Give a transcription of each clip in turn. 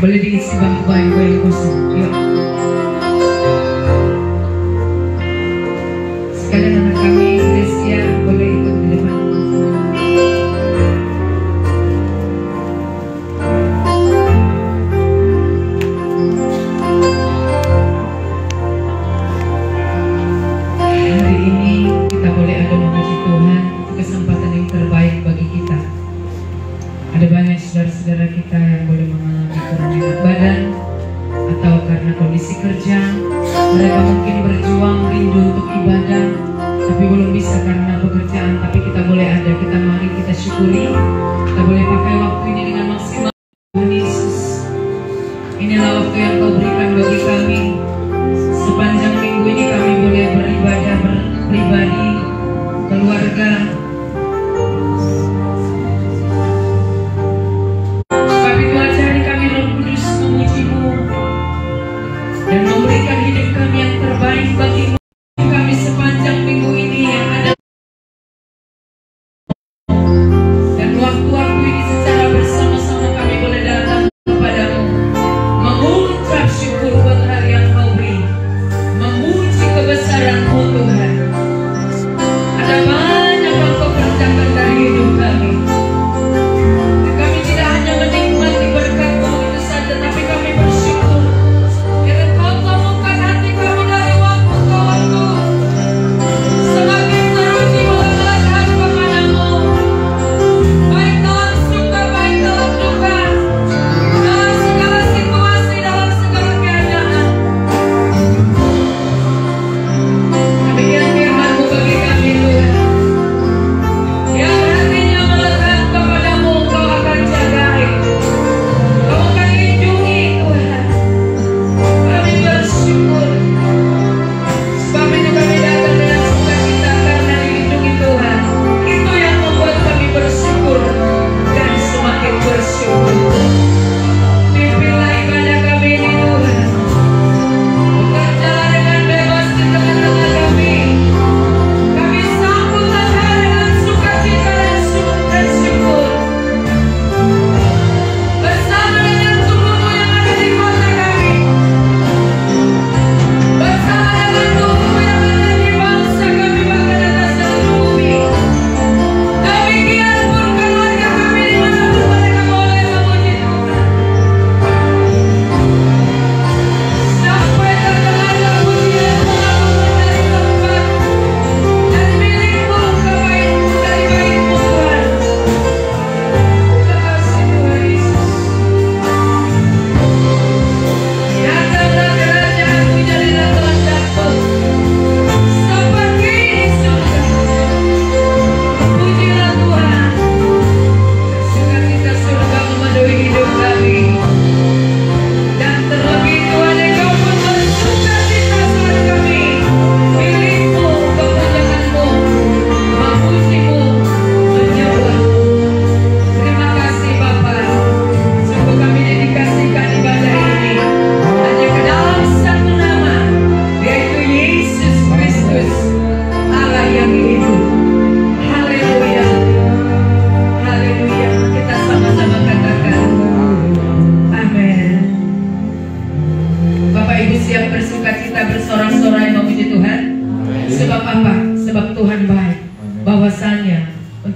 Boleh diisi bangku yang kosong. Yuk. Sekalian anak kami, Desya, boleh ikut di depan. Hari ini kita boleh ada memuji Tuhan, itu kesempatan yang terbaik bagi kita. Ada banyak saudara-saudara kita yang boleh mengalami kurang enak badan atau karena kondisi kerja, mereka mungkin berjuang rindu untuk ibadah tapi belum bisa karena pekerjaan. Tapi kita boleh ada, kita mari kita syukuri, kita boleh pakai waktu ini dengan maksimal. Tuhan Yesus, inilah waktu yang Kau berikan bagi kami. Sepanjang minggu ini kami boleh beribadah pribadi, keluarga. Dan memberikan hidup kami yang terbaik bagi-Mu. Kami sepanjang minggu ini yang ada, dan waktu-waktu ini secara bersama-sama kami boleh datang kepada-Mu, mengucap syukur buat hari yang Kau beri, memuji kebesaran-Mu Tuhan. Ada banyak yang Kau kerjakan dari hidup kami. Dan kami tidak hanya menikmati berkat-Mu itu saja, tapi kami bersyukur.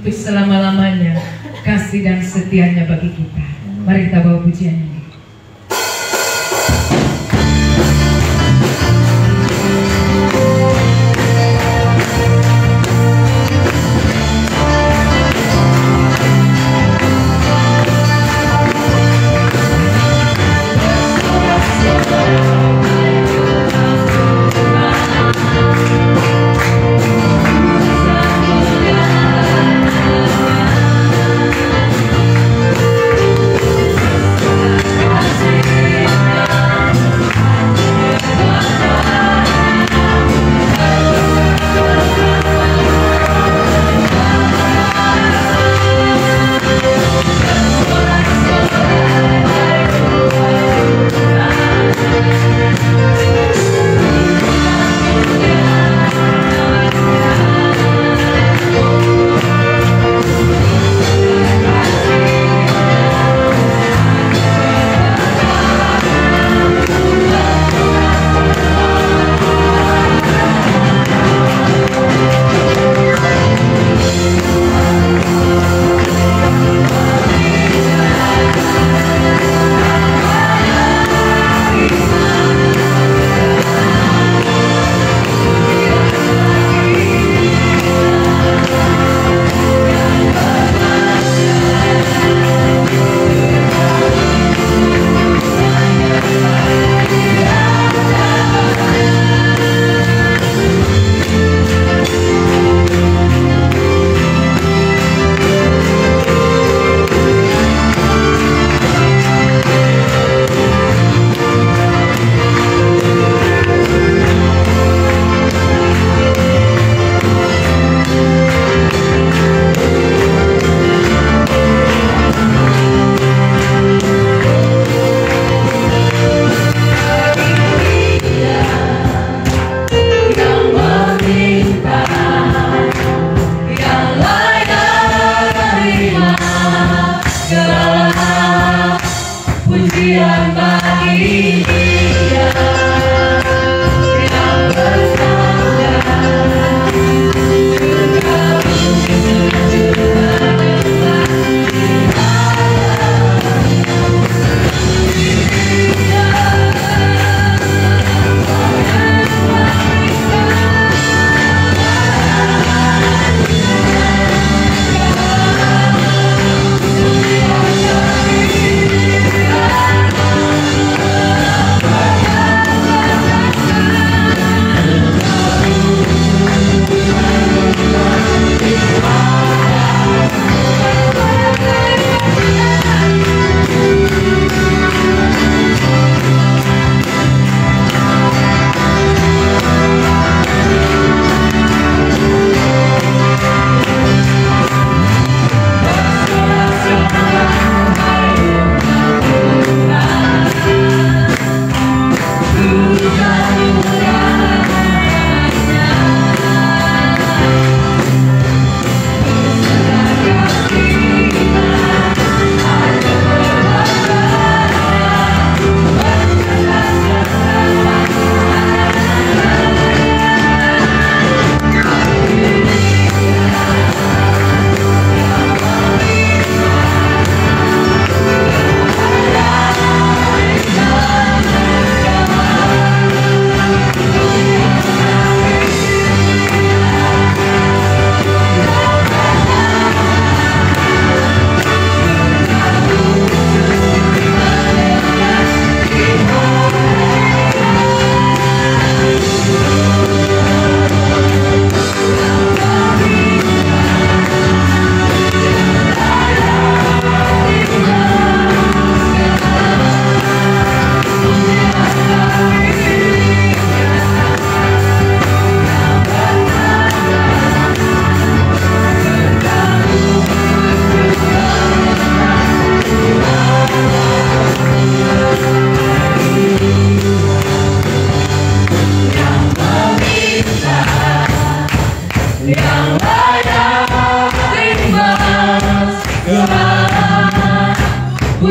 Selama-lamanya kasih dan setianya bagi kita. Mari kita bawa pujian ini. Thank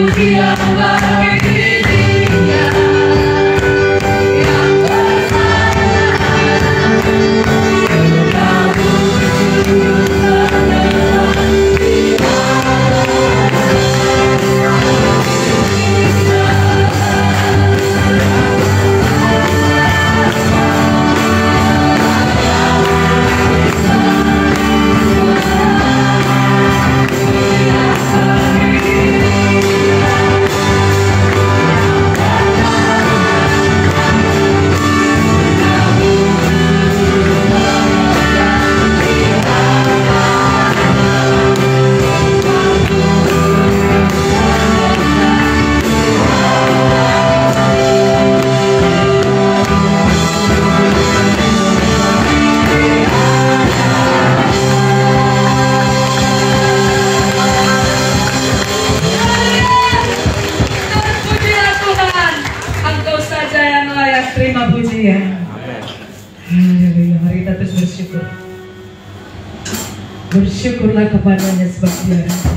pujian bagi Dia yang bersalah, segala puji menelan Dia. Terima pujian. Haleluya. Mari kita terus bersyukur. Bersyukurlah kepadanya sebab Dia raja.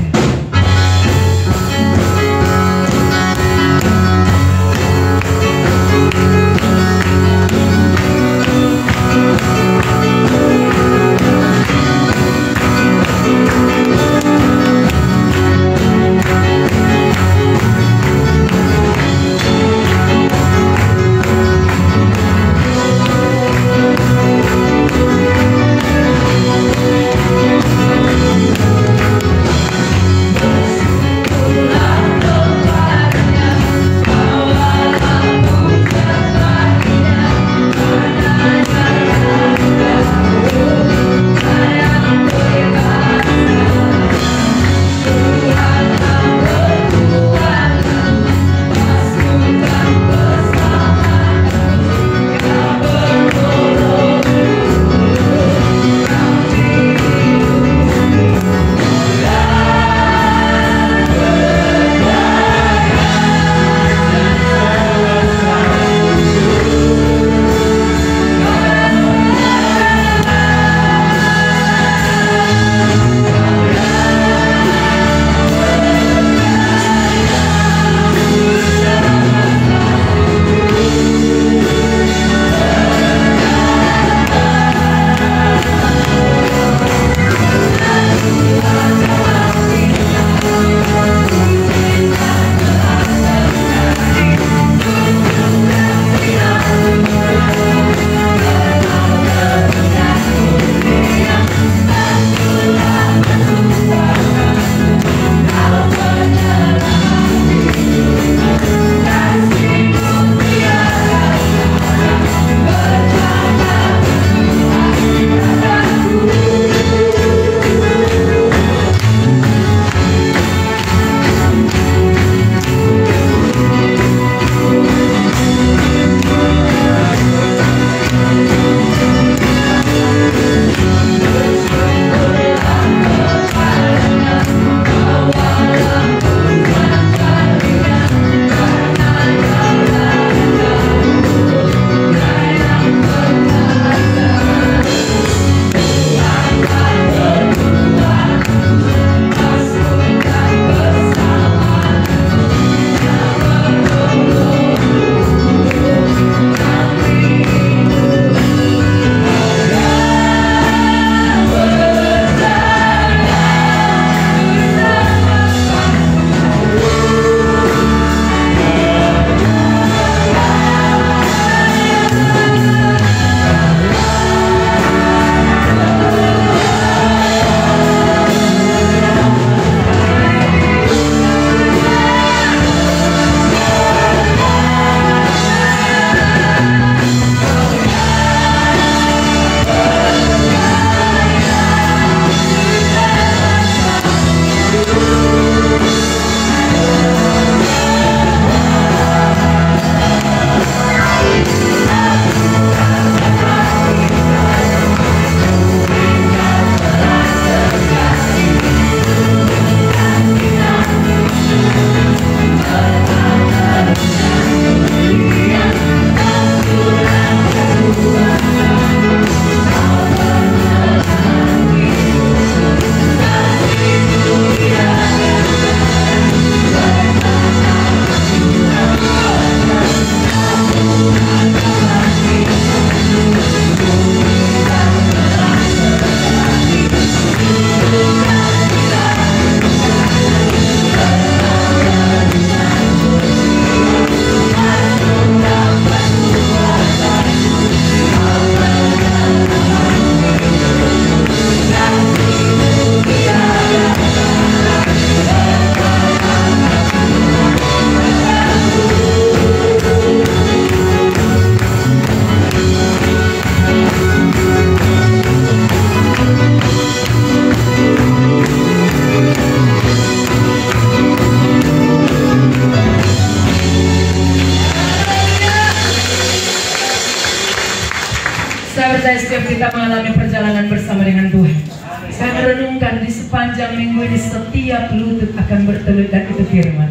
setiap kita mengalami perjalanan bersama dengan Tuhan. Saya merenungkan di sepanjang minggu ini setiap lutut akan bertelut dan itu firman.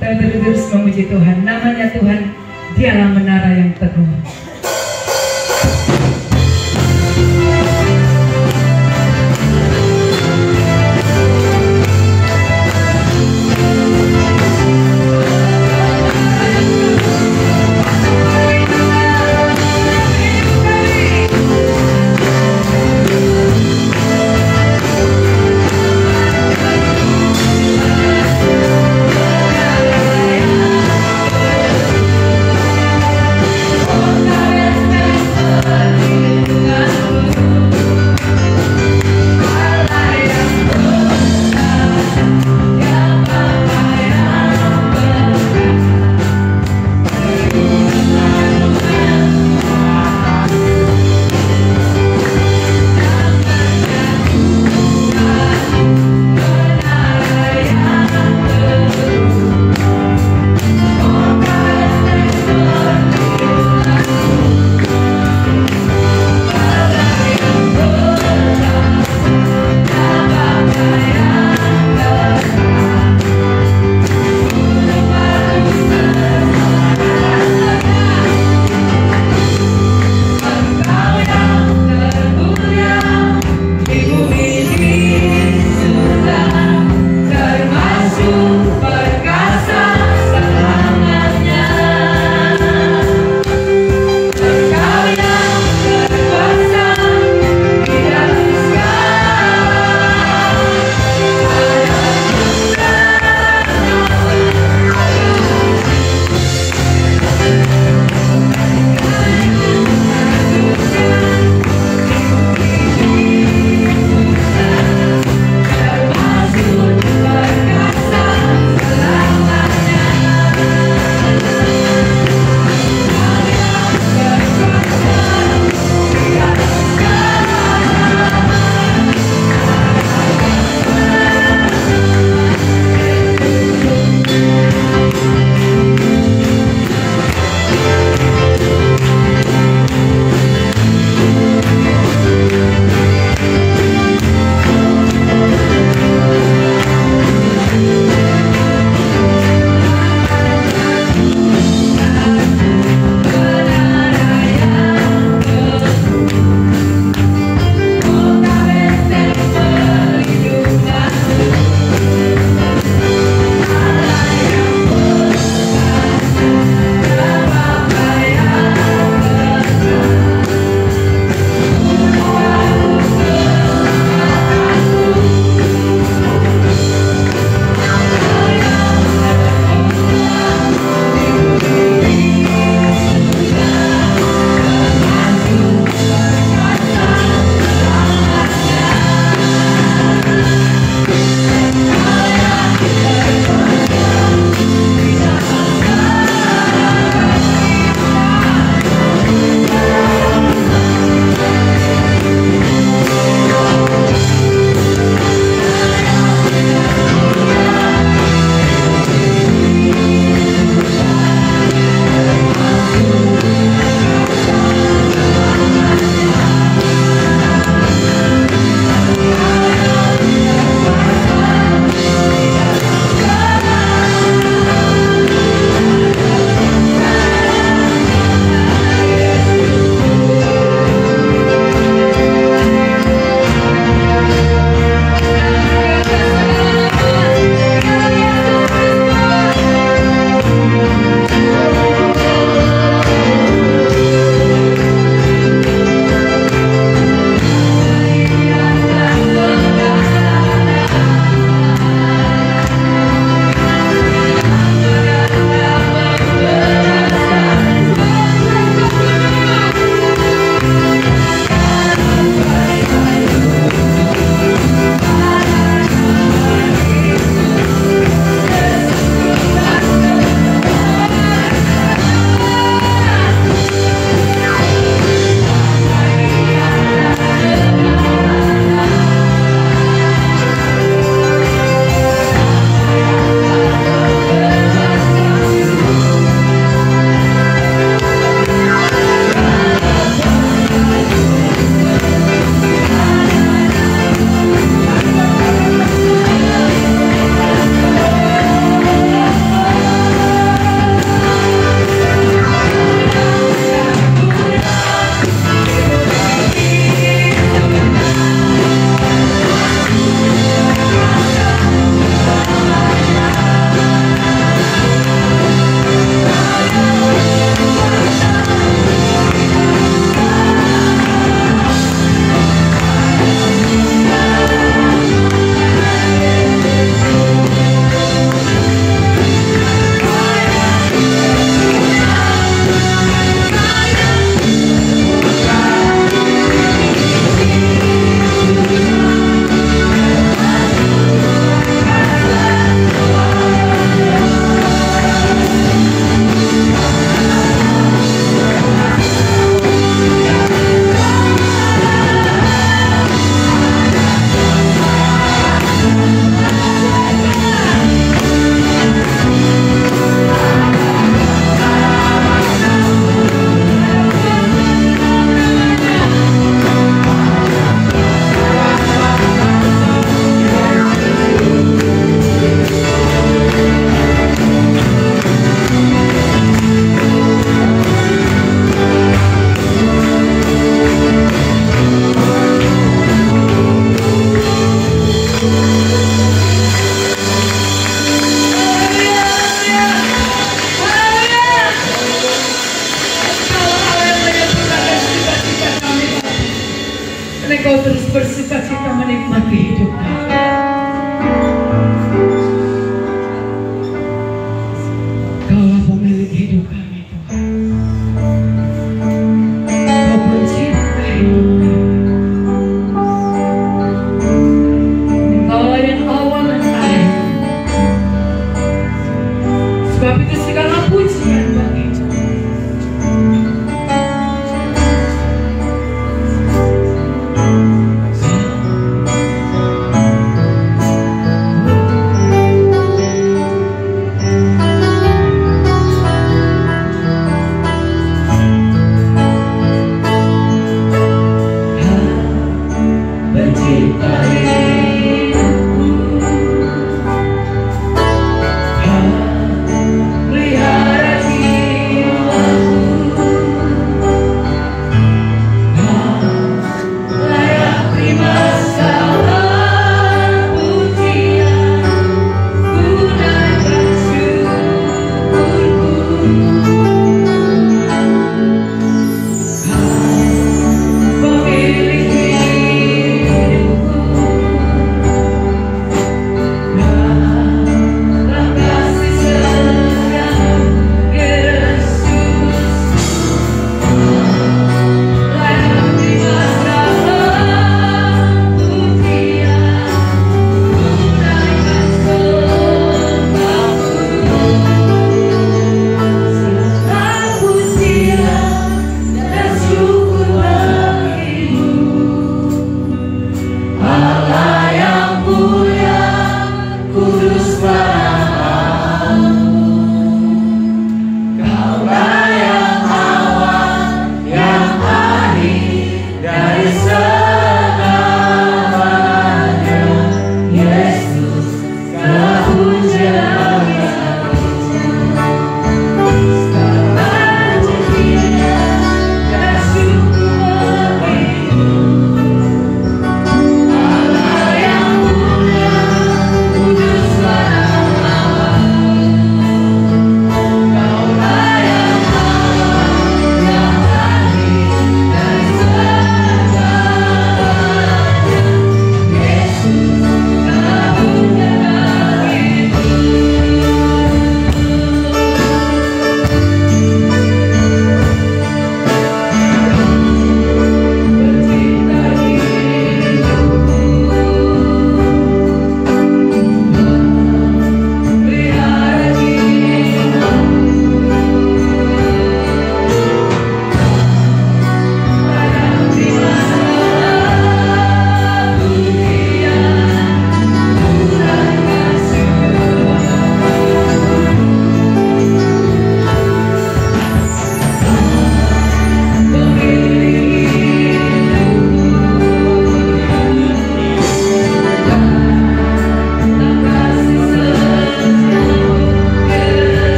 Kita terus memuji Tuhan. Namanya Tuhan, dialah menara yang teguh. Oh,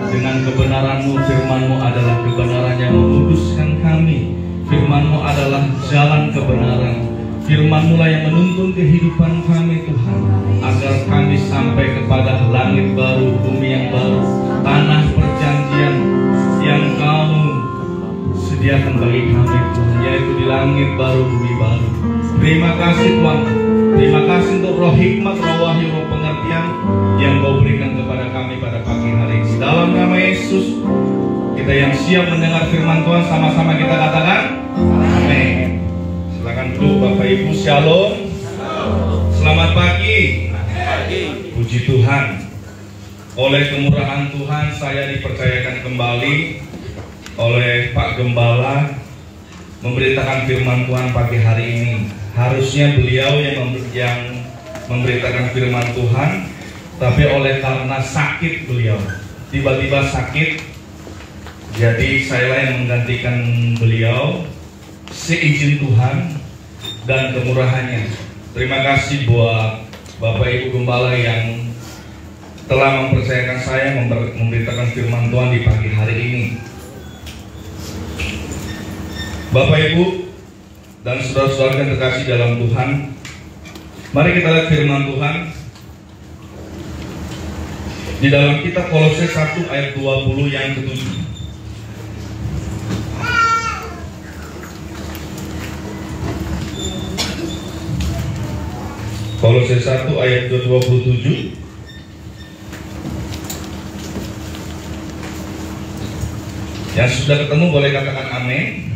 Dengan kebenaran-Mu, firman-Mu adalah kebenaran yang menguduskan kami. Firman-Mu adalah jalan kebenaran. Firman-Mu lah yang menuntun kehidupan kami, Tuhan, agar kami sampai kepada langit baru, bumi yang baru, tanah perjanjian yang Kamu sediakan bagi kami, Tuhan, yaitu di langit baru, bumi baru. Terima kasih, Tuhan. Terima kasih untuk roh hikmat, roh wahyu, roh pengertian yang Kau berikan kepada kami pada pagi hari ini. Dalam nama Yesus, kita yang siap mendengar firman Tuhan, sama-sama kita katakan amin. Silakan duduk Bapak Ibu. Shalom. Selamat pagi. Puji Tuhan. Oleh kemurahan Tuhan, saya dipercayakan kembali oleh Pak Gembala memberitakan firman Tuhan pagi hari ini. Harusnya beliau yang memberitakan firman Tuhan, tapi oleh karena sakit beliau, tiba-tiba sakit, jadi saya yang menggantikan beliau seizin Tuhan dan kemurahannya. Terima kasih buat Bapak Ibu Gembala yang telah mempercayakan saya memberitakan firman Tuhan di pagi hari ini. Bapak Ibu dan saudara-saudara yang terkasih dalam Tuhan, mari kita lihat firman Tuhan di dalam kitab Kolose 1 ayat 20 yang ke-7. Kolose 1 ayat 27. Yang sudah ketemu boleh katakan amin.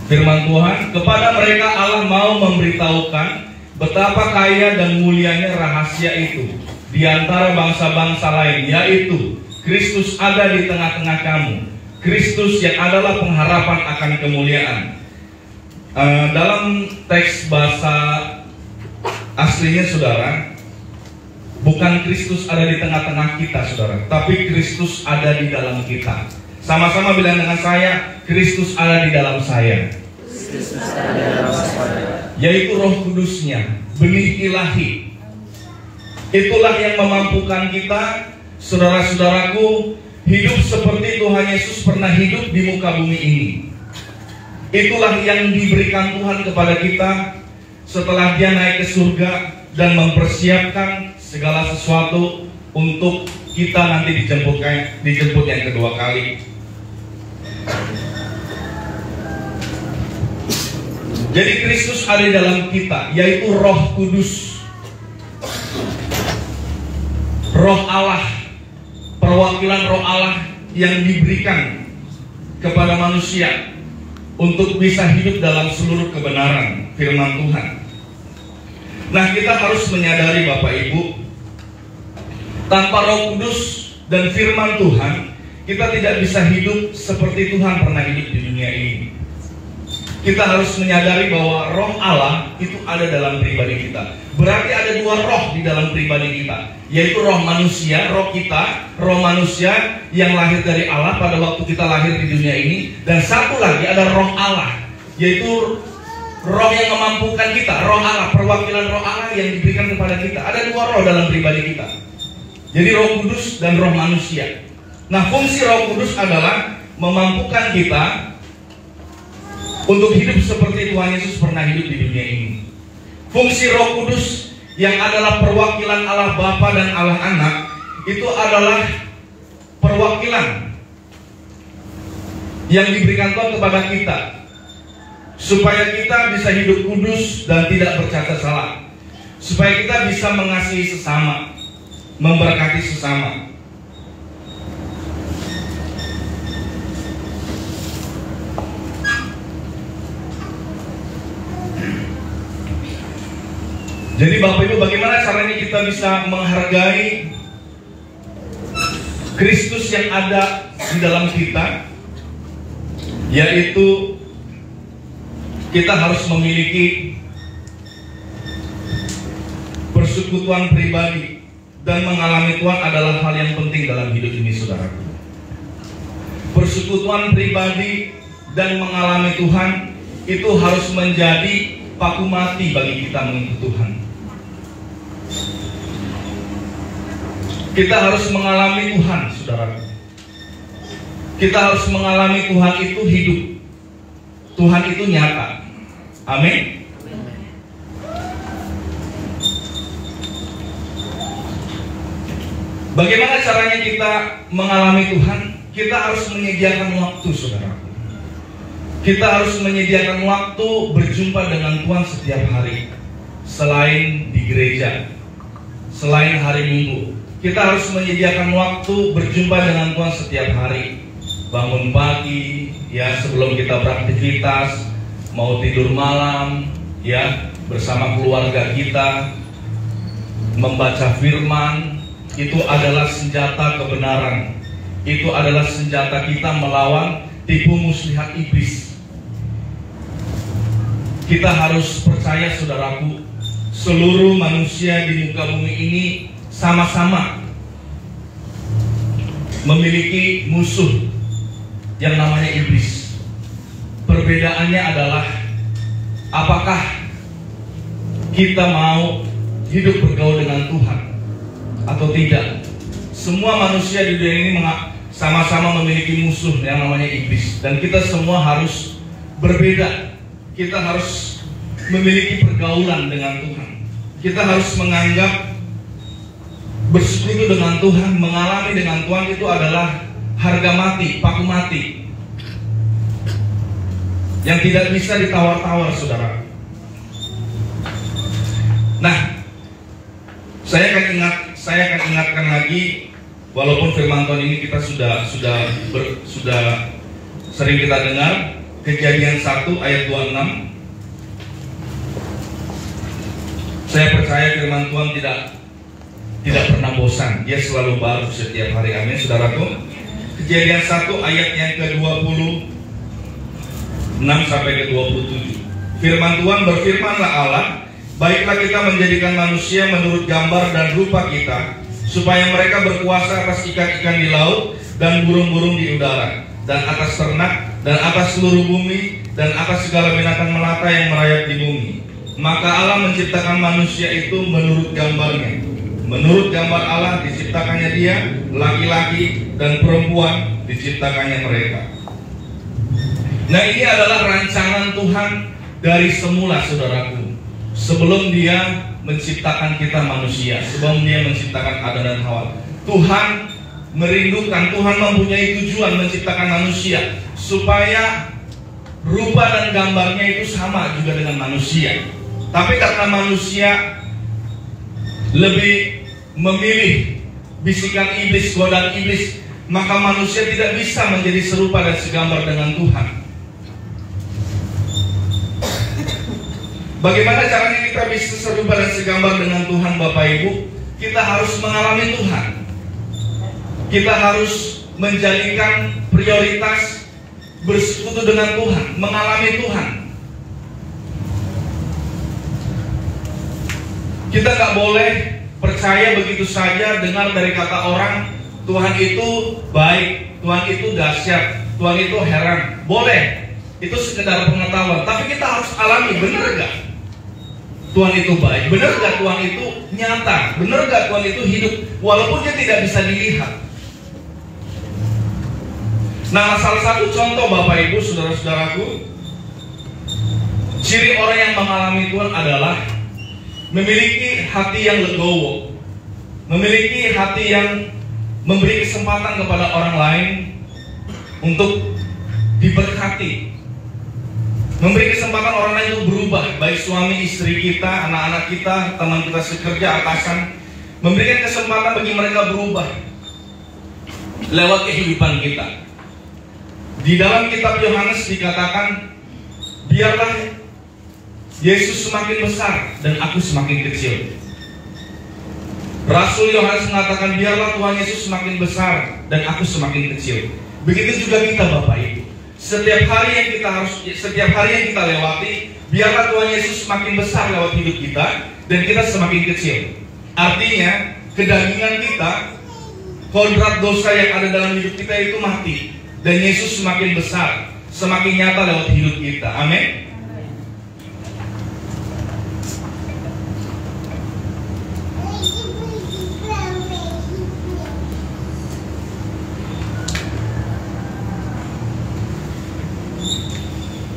Firman Tuhan, kepada mereka Allah mau memberitahukan betapa kaya dan mulianya rahasia itu di antara bangsa-bangsa lain, yaitu Kristus ada di tengah-tengah kamu. Kristus yang adalah pengharapan akan kemuliaan. Dalam teks bahasa aslinya, saudara, bukan Kristus ada di tengah-tengah kita, saudara, tapi Kristus ada di dalam kita. Sama-sama bilang dengan saya, Kristus ada di dalam saya. Kristus ada di dalam saya. Yaitu Roh Kudusnya, benih ilahi. Itulah yang memampukan kita, saudara-saudaraku, hidup seperti Tuhan Yesus pernah hidup di muka bumi ini. Itulah yang diberikan Tuhan kepada kita setelah Dia naik ke surga dan mempersiapkan segala sesuatu untuk kita nanti dijemput yang kedua kali. Jadi Kristus ada di dalam kita, yaitu Roh Kudus, Roh Allah, perwakilan Roh Allah yang diberikan kepada manusia untuk bisa hidup dalam seluruh kebenaran firman Tuhan. Nah, kita harus menyadari Bapak Ibu, tanpa Roh Kudus dan firman Tuhan, kita tidak bisa hidup seperti Tuhan pernah hidup di dunia ini. Kita harus menyadari bahwa Roh Allah itu ada dalam pribadi kita. Berarti ada dua roh di dalam pribadi kita, yaitu roh manusia, roh kita, roh manusia yang lahir dari Allah pada waktu kita lahir di dunia ini. Dan satu lagi ada roh Allah, yaitu roh yang memampukan kita, roh Allah, perwakilan roh Allah yang diberikan kepada kita. Ada dua roh dalam pribadi kita, jadi Roh Kudus dan roh manusia. Nah, fungsi Roh Kudus adalah memampukan kita untuk hidup seperti Tuhan Yesus pernah hidup di dunia ini. Fungsi Roh Kudus yang adalah perwakilan Allah Bapa dan Allah Anak, itu adalah perwakilan yang diberikan Tuhan kepada kita supaya kita bisa hidup kudus dan tidak bercacat salah, supaya kita bisa mengasihi sesama, memberkati sesama. Jadi Bapak Ibu, bagaimana caranya kita bisa menghargai Kristus yang ada di dalam kita? Yaitu kita harus memiliki persekutuan pribadi, dan mengalami Tuhan adalah hal yang penting dalam hidup ini, saudara. Persekutuan pribadi dan mengalami Tuhan itu harus menjadi paku mati bagi kita mengikut Tuhan. Kita harus mengalami Tuhan, saudara. Kita harus mengalami Tuhan itu hidup. Tuhan itu nyata. Amin. Bagaimana caranya kita mengalami Tuhan? Kita harus menyediakan waktu, saudaraku. Kita harus menyediakan waktu berjumpa dengan Tuhan setiap hari. Selain di gereja, selain hari Minggu, kita harus menyediakan waktu berjumpa dengan Tuhan setiap hari. Bangun pagi, ya, sebelum kita beraktivitas, mau tidur malam, ya, bersama keluarga kita, membaca firman. Itu adalah senjata kebenaran. Itu adalah senjata kita melawan tipu muslihat iblis. Kita harus percaya, saudaraku, seluruh manusia di muka bumi ini sama-sama memiliki musuh yang namanya iblis. Perbedaannya adalah apakah kita mau hidup bergaul dengan Tuhan atau tidak. Semua manusia di dunia ini sama-sama memiliki musuh yang namanya iblis, dan kita semua harus berbeda. Kita harus memiliki pergaulan dengan Tuhan. Kita harus menganggap bersekutu dengan Tuhan, mengalami dengan Tuhan itu adalah harga mati, paku mati, yang tidak bisa ditawar-tawar, saudara. Nah, saya akan ingatkan lagi, walaupun firman Tuhan ini kita sudah sering kita dengar. Kejadian 1 ayat 26. Saya percaya firman Tuhan tidak pernah bosan. Dia selalu baru setiap hari. Amin, saudaraku. Kejadian 1 ayat yang ke-26 sampai ke-27. Firman Tuhan, berfirmanlah Allah, baiklah kita menjadikan manusia menurut gambar dan rupa kita, supaya mereka berkuasa atas ikan-ikan di laut dan burung-burung di udara, dan atas ternak, dan atas seluruh bumi, dan atas segala binatang melata yang merayap di bumi. Maka Allah menciptakan manusia itu menurut gambarnya. Menurut gambar Allah diciptakannya dia, laki-laki dan perempuan diciptakannya mereka. Nah, ini adalah rancangan Tuhan dari semula, saudaraku. Sebelum dia menciptakan kita manusia, sebelum dia menciptakan Adam dan Hawa, Tuhan merindukan, Tuhan mempunyai tujuan menciptakan manusia supaya rupa dan gambarnya itu sama juga dengan manusia. Tapi karena manusia lebih memilih bisikan iblis, godaan iblis, maka manusia tidak bisa menjadi serupa dan segambar dengan Tuhan. Bagaimana caranya kita bisa serupa dan segambar dengan Tuhan, Bapak Ibu? Kita harus mengalami Tuhan. Kita harus menjadikan prioritas bersekutu dengan Tuhan, mengalami Tuhan. Kita nggak boleh percaya begitu saja dengar dari kata orang, Tuhan itu baik, Tuhan itu dahsyat, Tuhan itu heran. Boleh, itu sekedar pengetahuan. Tapi kita harus alami, benar gak Tuhan itu baik? Benar gak Tuhan itu nyata? Benar gak Tuhan itu hidup? Walaupun dia tidak bisa dilihat. Nah, salah satu contoh Bapak Ibu, saudara-saudaraku, ciri orang yang mengalami Tuhan adalah memiliki hati yang legowo, memiliki hati yang memberi kesempatan kepada orang lain untuk diberkati, memberi kesempatan orang lain untuk berubah, baik suami istri kita, anak-anak kita, teman kita sekerja, atasan, memberikan kesempatan bagi mereka berubah lewat kehidupan kita. Di dalam kitab Yohanes dikatakan, biarlah Yesus semakin besar dan aku semakin kecil. Rasul Yohanes mengatakan, biarlah Tuhan Yesus semakin besar dan aku semakin kecil. Begitu juga kita, Bapak Ibu. Setiap hari yang kita lewati, biarlah Tuhan Yesus semakin besar lewat hidup kita dan kita semakin kecil. Artinya, kedagingan kita, kodrat dosa yang ada dalam hidup kita itu mati, dan Yesus semakin besar, semakin nyata lewat hidup kita. Amin.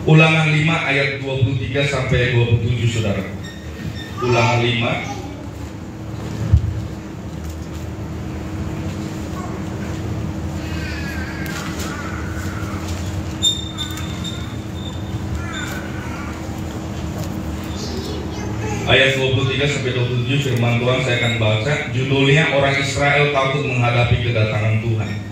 Ulangan 5 ayat 23 sampai 27 saudara. Ulangan 5 ayat 23 sampai 27 firman Tuhan saya akan baca. Judulnya orang Israel takut menghadapi kedatangan Tuhan.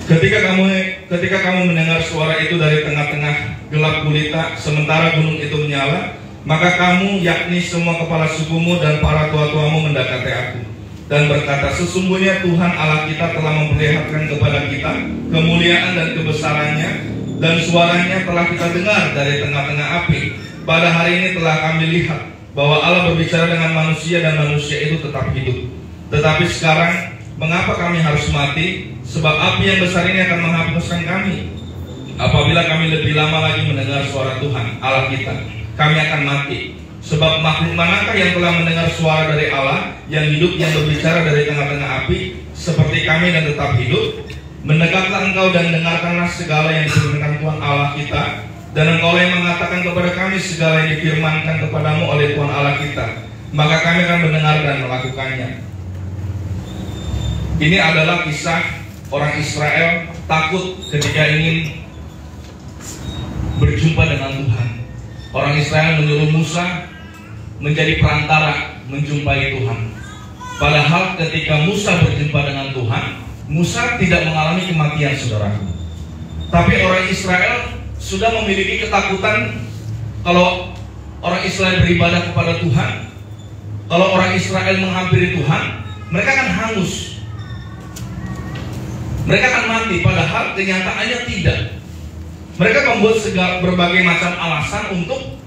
Ketika kamu mendengar suara itu dari tengah-tengah gelap gulita, sementara gunung itu menyala, maka kamu, yakni semua kepala sukumu dan para tua-tuamu mendekati aku dan berkata, sesungguhnya Tuhan Allah kita telah memperlihatkan kepada kita kemuliaan dan kebesarannya, dan suaranya telah kita dengar dari tengah-tengah api. Pada hari ini telah kami lihat bahwa Allah berbicara dengan manusia dan manusia itu tetap hidup. Tetapi sekarang mengapa kami harus mati? Sebab api yang besar ini akan menghapuskan kami. Apabila kami lebih lama lagi mendengar suara Tuhan Allah kita, kami akan mati. Sebab makhluk manakah yang telah mendengar suara dari Allah yang hidup, yang berbicara dari tengah-tengah api seperti kami dan tetap hidup? Mendekatlah engkau dan dengarkanlah segala yang difirmankan Tuhan Allah kita, dan engkau yang mengatakan kepada kami segala yang difirmankan kepadamu oleh Tuhan Allah kita, maka kami akan mendengar dan melakukannya. Ini adalah kisah orang Israel takut ketika ingin berjumpa dengan Tuhan. Orang Israel menyuruh Musa menjadi perantara menjumpai Tuhan. Padahal ketika Musa berjumpa dengan Tuhan, Musa tidak mengalami kematian, saudaraku. Tapi orang Israel sudah memiliki ketakutan kalau orang Israel beribadah kepada Tuhan. Kalau orang Israel menghampiri Tuhan, mereka akan hangus, mereka akan mati. Padahal kenyataannya tidak. Mereka membuat berbagai macam alasan untuk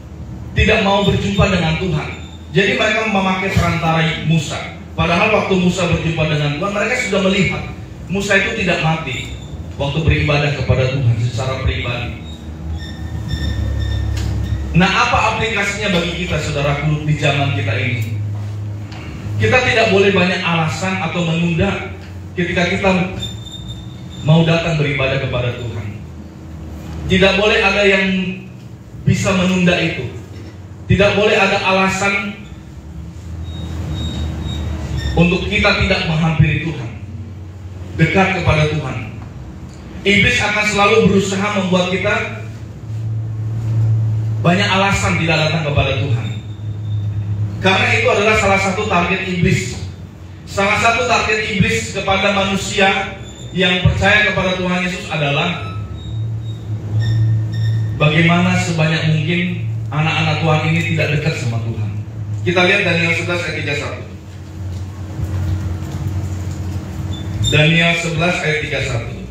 tidak mau berjumpa dengan Tuhan. Jadi mereka memakai perantara Musa. Padahal waktu Musa berjumpa dengan Tuhan, mereka sudah melihat Musa itu tidak mati waktu beribadah kepada Tuhan secara pribadi. Nah, apa aplikasinya bagi kita, saudaraku, di zaman kita ini? Kita tidak boleh banyak alasan atau menunda ketika kita mau datang beribadah kepada Tuhan. Tidak boleh ada yang bisa menunda itu. Tidak boleh ada alasan untuk kita tidak menghampiri Tuhan, dekat kepada Tuhan. Iblis akan selalu berusaha membuat kita banyak alasan tidak datang kepada Tuhan. Karena itu adalah salah satu target iblis. Salah satu target iblis kepada manusia yang percaya kepada Tuhan Yesus adalah bagaimana sebanyak mungkin anak-anak Tuhan ini tidak dekat sama Tuhan. Kita lihat Daniel 11 ayat 31. Daniel 11 ayat 31.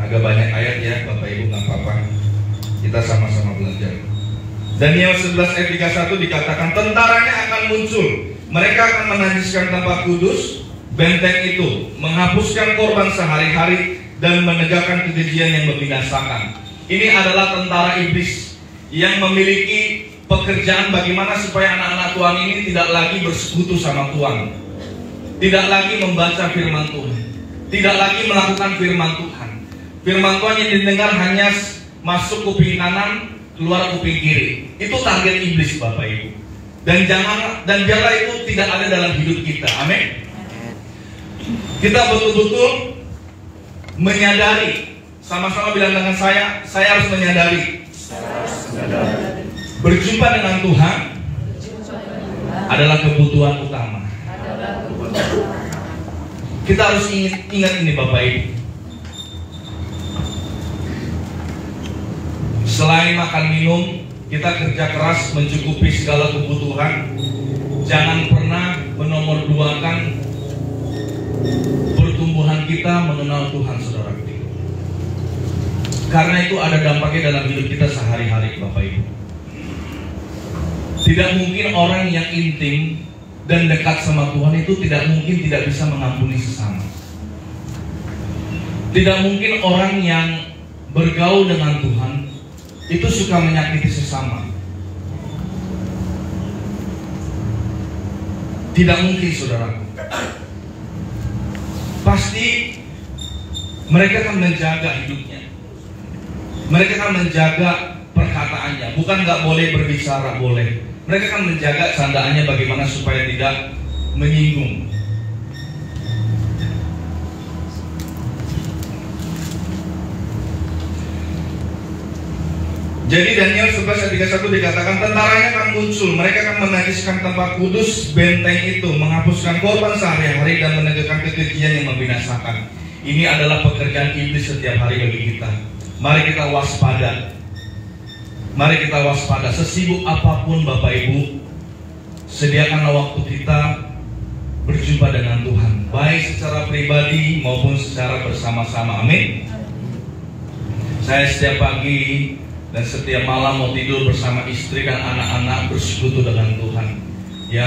Agak banyak ayat ya Bapak Ibu, nggak apa-apa, kita sama-sama belajar. Daniel 11 ayat 31 dikatakan, tentaranya akan muncul, mereka akan menajiskan tempat kudus, benteng itu, menghapuskan korban sehari-hari, dan menegakkan kekejian yang membinasakan. Ini adalah tentara iblis yang memiliki pekerjaan bagaimana supaya anak-anak Tuhan ini tidak lagi bersekutu sama Tuhan, tidak lagi membaca firman Tuhan, tidak lagi melakukan firman Tuhan. Firman Tuhan yang didengar hanya masuk kuping kanan, keluar kuping kiri. Itu target iblis, Bapak Ibu. Dan biarlah itu tidak ada dalam hidup kita. Amin. Kita betul-betul menyadari, sama-sama bilang dengan saya harus menyadari, berjumpa dengan Tuhan adalah kebutuhan utama. Kita harus ingat ini, Bapak Ibu. Selain makan minum, kita kerja keras mencukupi segala kebutuhan. Jangan pernah menomorduakan pertumbuhan kita mengenal Tuhan, saudara. Karena itu ada dampaknya dalam hidup kita sehari-hari, Bapak Ibu. Tidak mungkin orang yang intim dan dekat sama Tuhan itu tidak mungkin tidak bisa mengampuni sesama. Tidak mungkin orang yang bergaul dengan Tuhan itu suka menyakiti sesama. Tidak mungkin, saudaraku. Pasti Mereka akan menjaga hidupnya. Mereka akan menjaga perkataannya. Bukan nggak boleh berbicara, boleh. Mereka akan menjaga candaannya bagaimana supaya tidak menyinggung. Jadi Daniel 11 ayat 31 dikatakan tentaranya akan muncul, mereka akan menajiskan tempat kudus benteng itu, menghapuskan korban sehari-hari dan menegakkan kekejian yang membinasakan. Ini adalah pekerjaan iblis setiap hari bagi kita. Mari kita waspada. Mari kita waspada. Sesibuk apapun Bapak Ibu, sediakanlah waktu kita berjumpa dengan Tuhan, baik secara pribadi maupun secara bersama-sama. Amin. Saya setiap pagi dan setiap malam mau tidur bersama istri dan anak-anak bersekutu dengan Tuhan. Ya,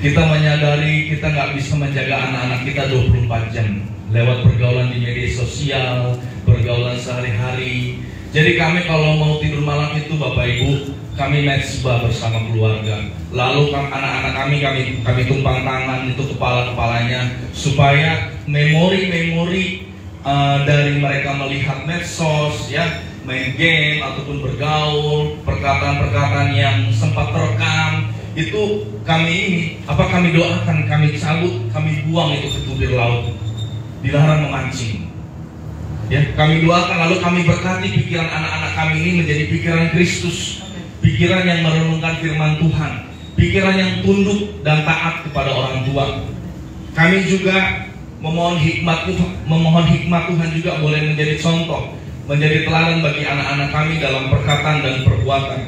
kita menyadari kita nggak bisa menjaga anak-anak kita 24 jam lewat pergaulan di media sosial, pergaulan sehari-hari. Jadi kami kalau mau tidur malam itu Bapak Ibu, kami mezbah bersama keluarga. Lalu anak-anak kami tumpang tangan itu kepala-kepalanya supaya memori-memori dari mereka melihat medsos, ya, main game ataupun bergaul, perkataan-perkataan yang sempat terekam itu kami doakan, kami cabut, kami buang itu ke tubir laut, dilarang memancing. Ya, kami doakan lalu kami berkati pikiran anak-anak kami ini menjadi pikiran Kristus, pikiran yang merenungkan firman Tuhan, pikiran yang tunduk dan taat kepada orang tua. Kami juga memohon hikmat Tuhan juga boleh menjadi contoh, menjadi teladan bagi anak-anak kami dalam perkataan dan perbuatan.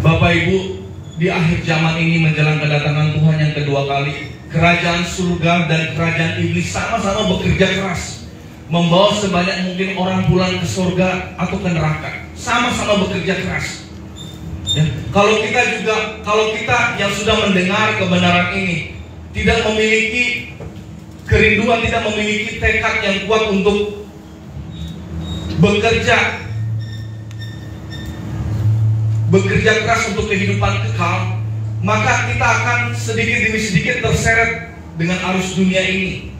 Bapak Ibu, di akhir zaman ini menjelang kedatangan Tuhan yang kedua kali, kerajaan surga dan kerajaan iblis sama-sama bekerja keras, membawa sebanyak mungkin orang pulang ke surga atau ke neraka. Sama-sama bekerja keras. Ya, kalau kita yang sudah mendengar kebenaran ini tidak memiliki kerinduan, tidak memiliki tekad yang kuat untuk bekerja keras untuk kehidupan kekal, maka kita akan sedikit demi sedikit terseret dengan arus dunia ini.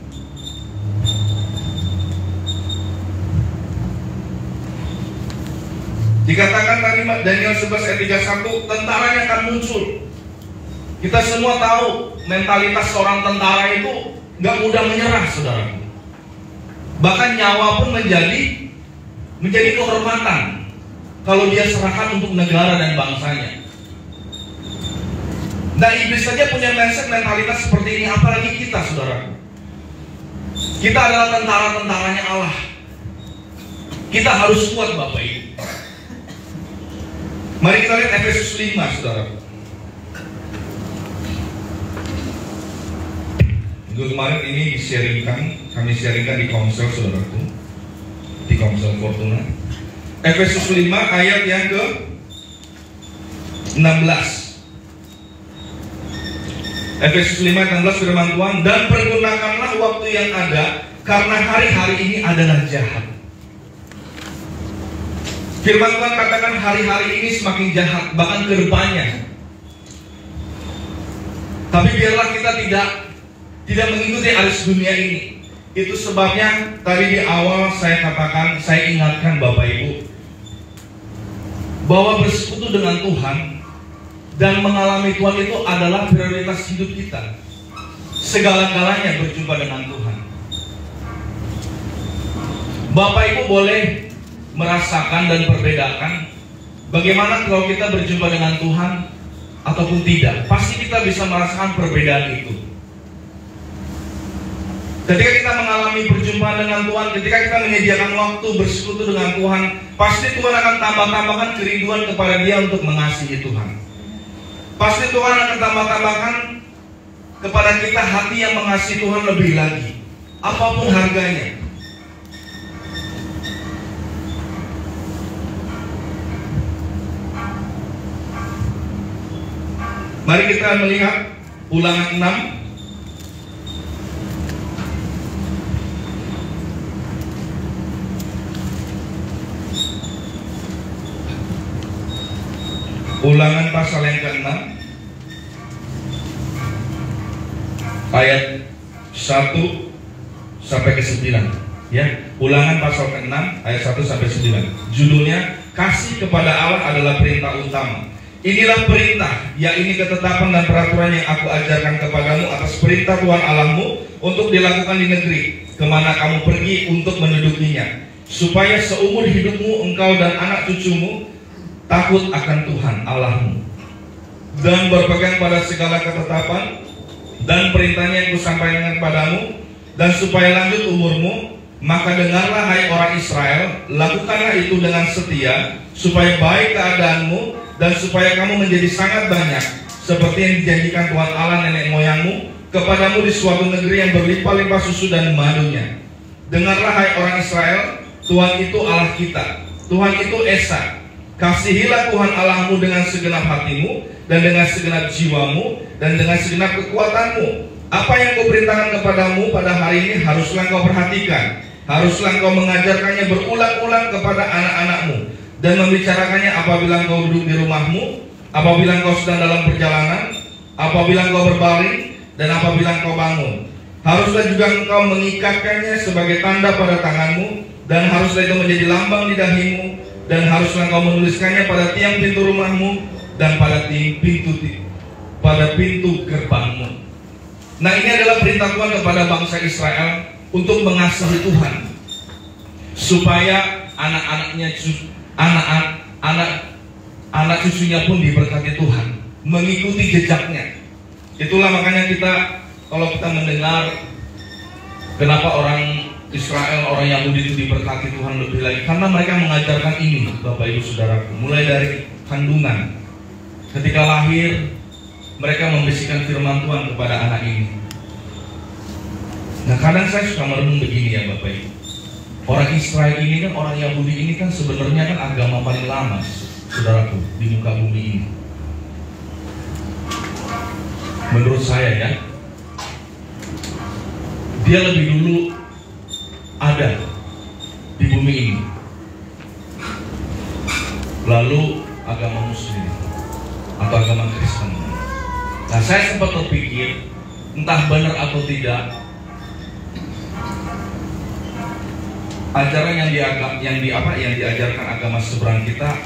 Dikatakan tadi Daniel 11 ayat 31, tentaranya akan muncul. Kita semua tahu mentalitas seorang tentara itu nggak mudah menyerah, saudara. Bahkan nyawa pun menjadi kehormatan kalau dia serahkan untuk negara dan bangsanya. Nah, iblis saja punya mentalitas seperti ini, apalagi kita, saudara. Kita adalah tentara-tentaranya Allah. Kita harus kuat, Bapak Ibu. Mari kita lihat Efesus 5, saudara. Minggu kemarin ini kami sharingkan di Komsel, saudaraku, di Komsel Fortuna. Efesus 5 ayat yang ke 16. Efesus 5 ayat 16 firman Tuhan, dan pergunakanlah waktu yang ada, karena hari-hari ini adalah jahat. Firman Tuhan katakan hari-hari ini semakin jahat, bahkan ke depannya. Tapi biarlah kita tidak mengikuti arus dunia ini. Itu sebabnya tadi di awal saya ingatkan Bapak Ibu, bahwa bersekutu dengan Tuhan dan mengalami Tuhan itu adalah prioritas hidup kita. Segala-galanya berjumpa dengan Tuhan. Bapak Ibu boleh merasakan dan perbedakan bagaimana kalau kita berjumpa dengan Tuhan ataupun tidak. Pasti kita bisa merasakan perbedaan itu. Ketika kita mengalami perjumpaan dengan Tuhan, ketika kita menyediakan waktu bersekutu dengan Tuhan, pasti Tuhan akan tambahkan kerinduan kepada Dia untuk mengasihi Tuhan. Pasti Tuhan akan tambahkan kepada kita hati yang mengasihi Tuhan lebih lagi, apapun harganya. Mari kita melihat Ulangan 6. Ulangan pasal yang ke-6 ayat 1 sampai ke 9. Ya, Ulangan pasal ke-6 ayat 1 sampai 9. Judulnya, kasih kepada Allah adalah perintah utama. Inilah perintah, yakni ketetapan dan peraturan yang aku ajarkan kepadamu atas perintah Tuhan Allahmu untuk dilakukan di negeri kemana kamu pergi untuk mendudukinya, supaya seumur hidupmu engkau dan anak cucumu takut akan Tuhan Allahmu dan berpegang pada segala ketetapan dan perintahnya yang kusampaikan kepadamu, dan supaya lanjut umurmu. Maka dengarlah hai orang Israel, lakukanlah itu dengan setia, supaya baik keadaanmu dan supaya kamu menjadi sangat banyak, seperti yang dijanjikan Tuhan Allah nenek moyangmu kepadamu di suatu negeri yang berlimpah-limpah susu dan madunya. Dengarlah hai orang Israel, Tuhan itu Allah kita, Tuhan itu Esa. Kasihilah Tuhan Allahmu dengan segenap hatimu dan dengan segenap jiwamu dan dengan segenap kekuatanmu. Apa yang kuperintahkan kepadamu pada hari ini haruslah kau perhatikan. Haruslah kau mengajarkannya berulang-ulang kepada anak-anakmu dan membicarakannya apabila kau duduk di rumahmu, apabila kau sedang dalam perjalanan, apabila kau berbaring, dan apabila kau bangun. Haruslah juga engkau mengikatkannya sebagai tanda pada tanganmu, dan haruslah itu menjadi lambang di dahimu, dan haruslah kau menuliskannya pada tiang pintu rumahmu dan pada pintu gerbangmu. Nah, ini adalah perintah Tuhan kepada bangsa Israel untuk mengasihi Tuhan, supaya anak cucunya pun diberkati Tuhan, mengikuti jejaknya. Itulah makanya kalau kita mendengar kenapa orang Israel, orang Yahudi itu diberkati Tuhan lebih lagi, karena mereka mengajarkan ini, Bapak Ibu Saudaraku, mulai dari kandungan. Ketika lahir, mereka membisikkan firman Tuhan kepada anak ini. Nah, kadang saya suka merenung begini ya Bapak Ibu. Orang Israel ini kan, orang Yahudi ini kan sebenarnya kan agama paling lama, saudaraku, di muka bumi ini. Menurut saya ya, dia lebih dulu ada di bumi ini. Lalu agama Muslim atau agama Kristen. Nah, saya sempat terpikir, entah benar atau tidak, ajaran yang diajarkan agama seberang kita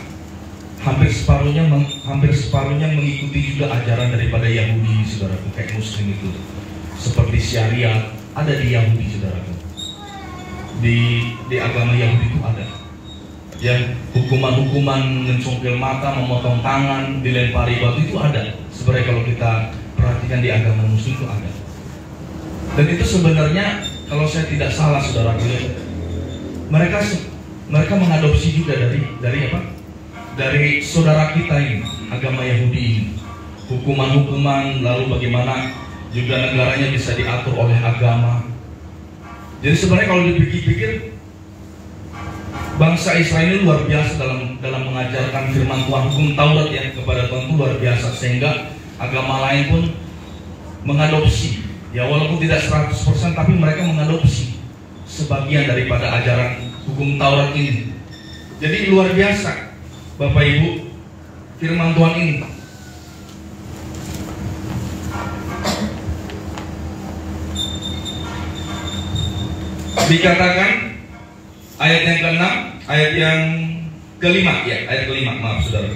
hampir separuhnya mengikuti juga ajaran daripada Yahudi, saudaraku, kayak Muslim itu. Seperti syariat ada di Yahudi, saudaraku. Di agama Yahudi itu ada. Ya, hukuman-hukuman mencongkel mata, memotong tangan, dilempari batu itu ada. Sebenarnya kalau kita perhatikan di agama Muslim itu ada. Dan itu sebenarnya kalau saya tidak salah, saudaraku, mereka mengadopsi juga dari apa? Dari saudara kita ini, agama Yahudi ini. Hukuman-hukuman, lalu bagaimana juga negaranya bisa diatur oleh agama. Jadi sebenarnya kalau dipikir-pikir, bangsa Israel ini luar biasa dalam mengajarkan firman Tuhan, hukum Taurat yang kepada Tuhan itu luar biasa, sehingga agama lain pun mengadopsi. Ya, walaupun tidak 100%, tapi mereka mengadopsi sebagian daripada ajaran hukum Taurat ini. Jadi luar biasa, Bapak Ibu, firman Tuhan ini. Dikatakan ayat yang ke-6, ayat yang ke-5, ya, ayat ke-5, maaf saudara.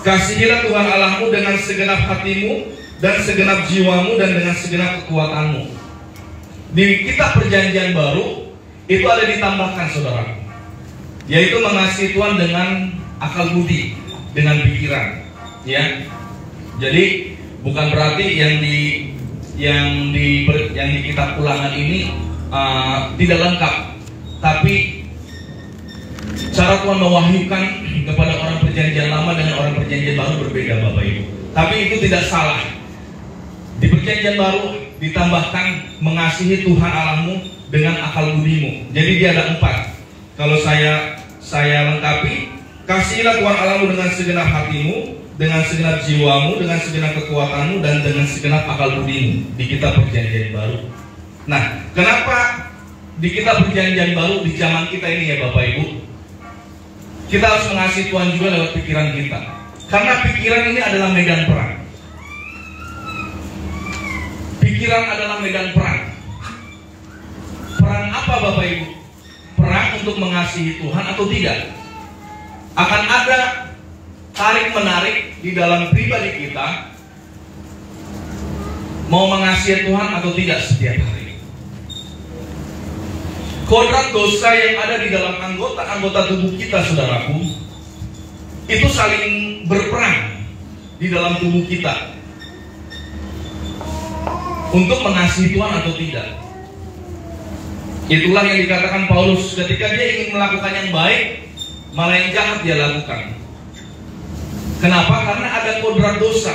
Kasihilah Tuhan Allahmu dengan segenap hatimu dan segenap jiwamu dan dengan segenap kekuatanmu. Di kitab Perjanjian Baru itu ada ditambahkan, saudara, yaitu mengasihi Tuhan dengan akal budi, dengan pikiran, ya. Jadi bukan berarti yang di kitab Ulangan ini tidak lengkap, tapi cara Tuhan mewahyukan kepada orang Perjanjian Lama dengan orang Perjanjian Baru berbeda, Bapak Ibu. Tapi itu tidak salah. Di Perjanjian Baru ditambahkan mengasihi Tuhan Allahmu dengan akal budimu. Jadi dia ada 4. Kalau saya lengkapi, kasihilah Tuhan Allahmu dengan segenap hatimu, dengan segenap jiwamu, dengan segenap kekuatanmu, dan dengan segenap akal budimu. Di kitab Perjanjian Baru. Nah, kenapa di kitab Perjanjian Baru di zaman kita ini, ya Bapak Ibu, kita harus mengasihi Tuhan juga lewat pikiran kita. Karena pikiran ini adalah medan perang. pikiran adalah medan perang. Perang apa Bapak Ibu? Perang untuk mengasihi Tuhan atau tidak? Akan ada tarik-menarik di dalam pribadi kita, mau mengasihi Tuhan atau tidak setiap hari. Kodrat dosa yang ada di dalam anggota tubuh kita, saudaraku, itu saling berperang di dalam tubuh kita untuk mengasihi Tuhan atau tidak. Itulah yang dikatakan Paulus, ketika dia ingin melakukan yang baik, malah yang jahat dia lakukan. Kenapa? Karena ada kodrat dosa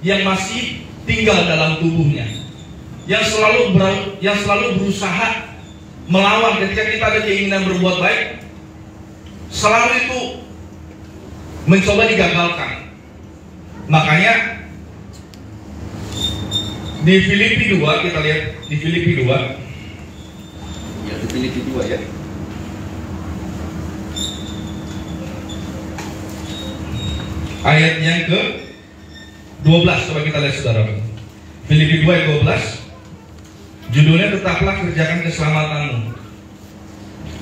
yang masih tinggal dalam tubuhnya, yang selalu berusaha melawan. Ketika kita ada keinginan berbuat baik, selalu itu mencoba digagalkan. Makanya di Filipi 2, kita lihat di Filipi 2. Ya, di Filipi 2 ya. Ayat yang ke 12, coba kita lihat saudara. Filipi 2 ayat 12. Judulnya tetaplah kerjakan keselamatanmu.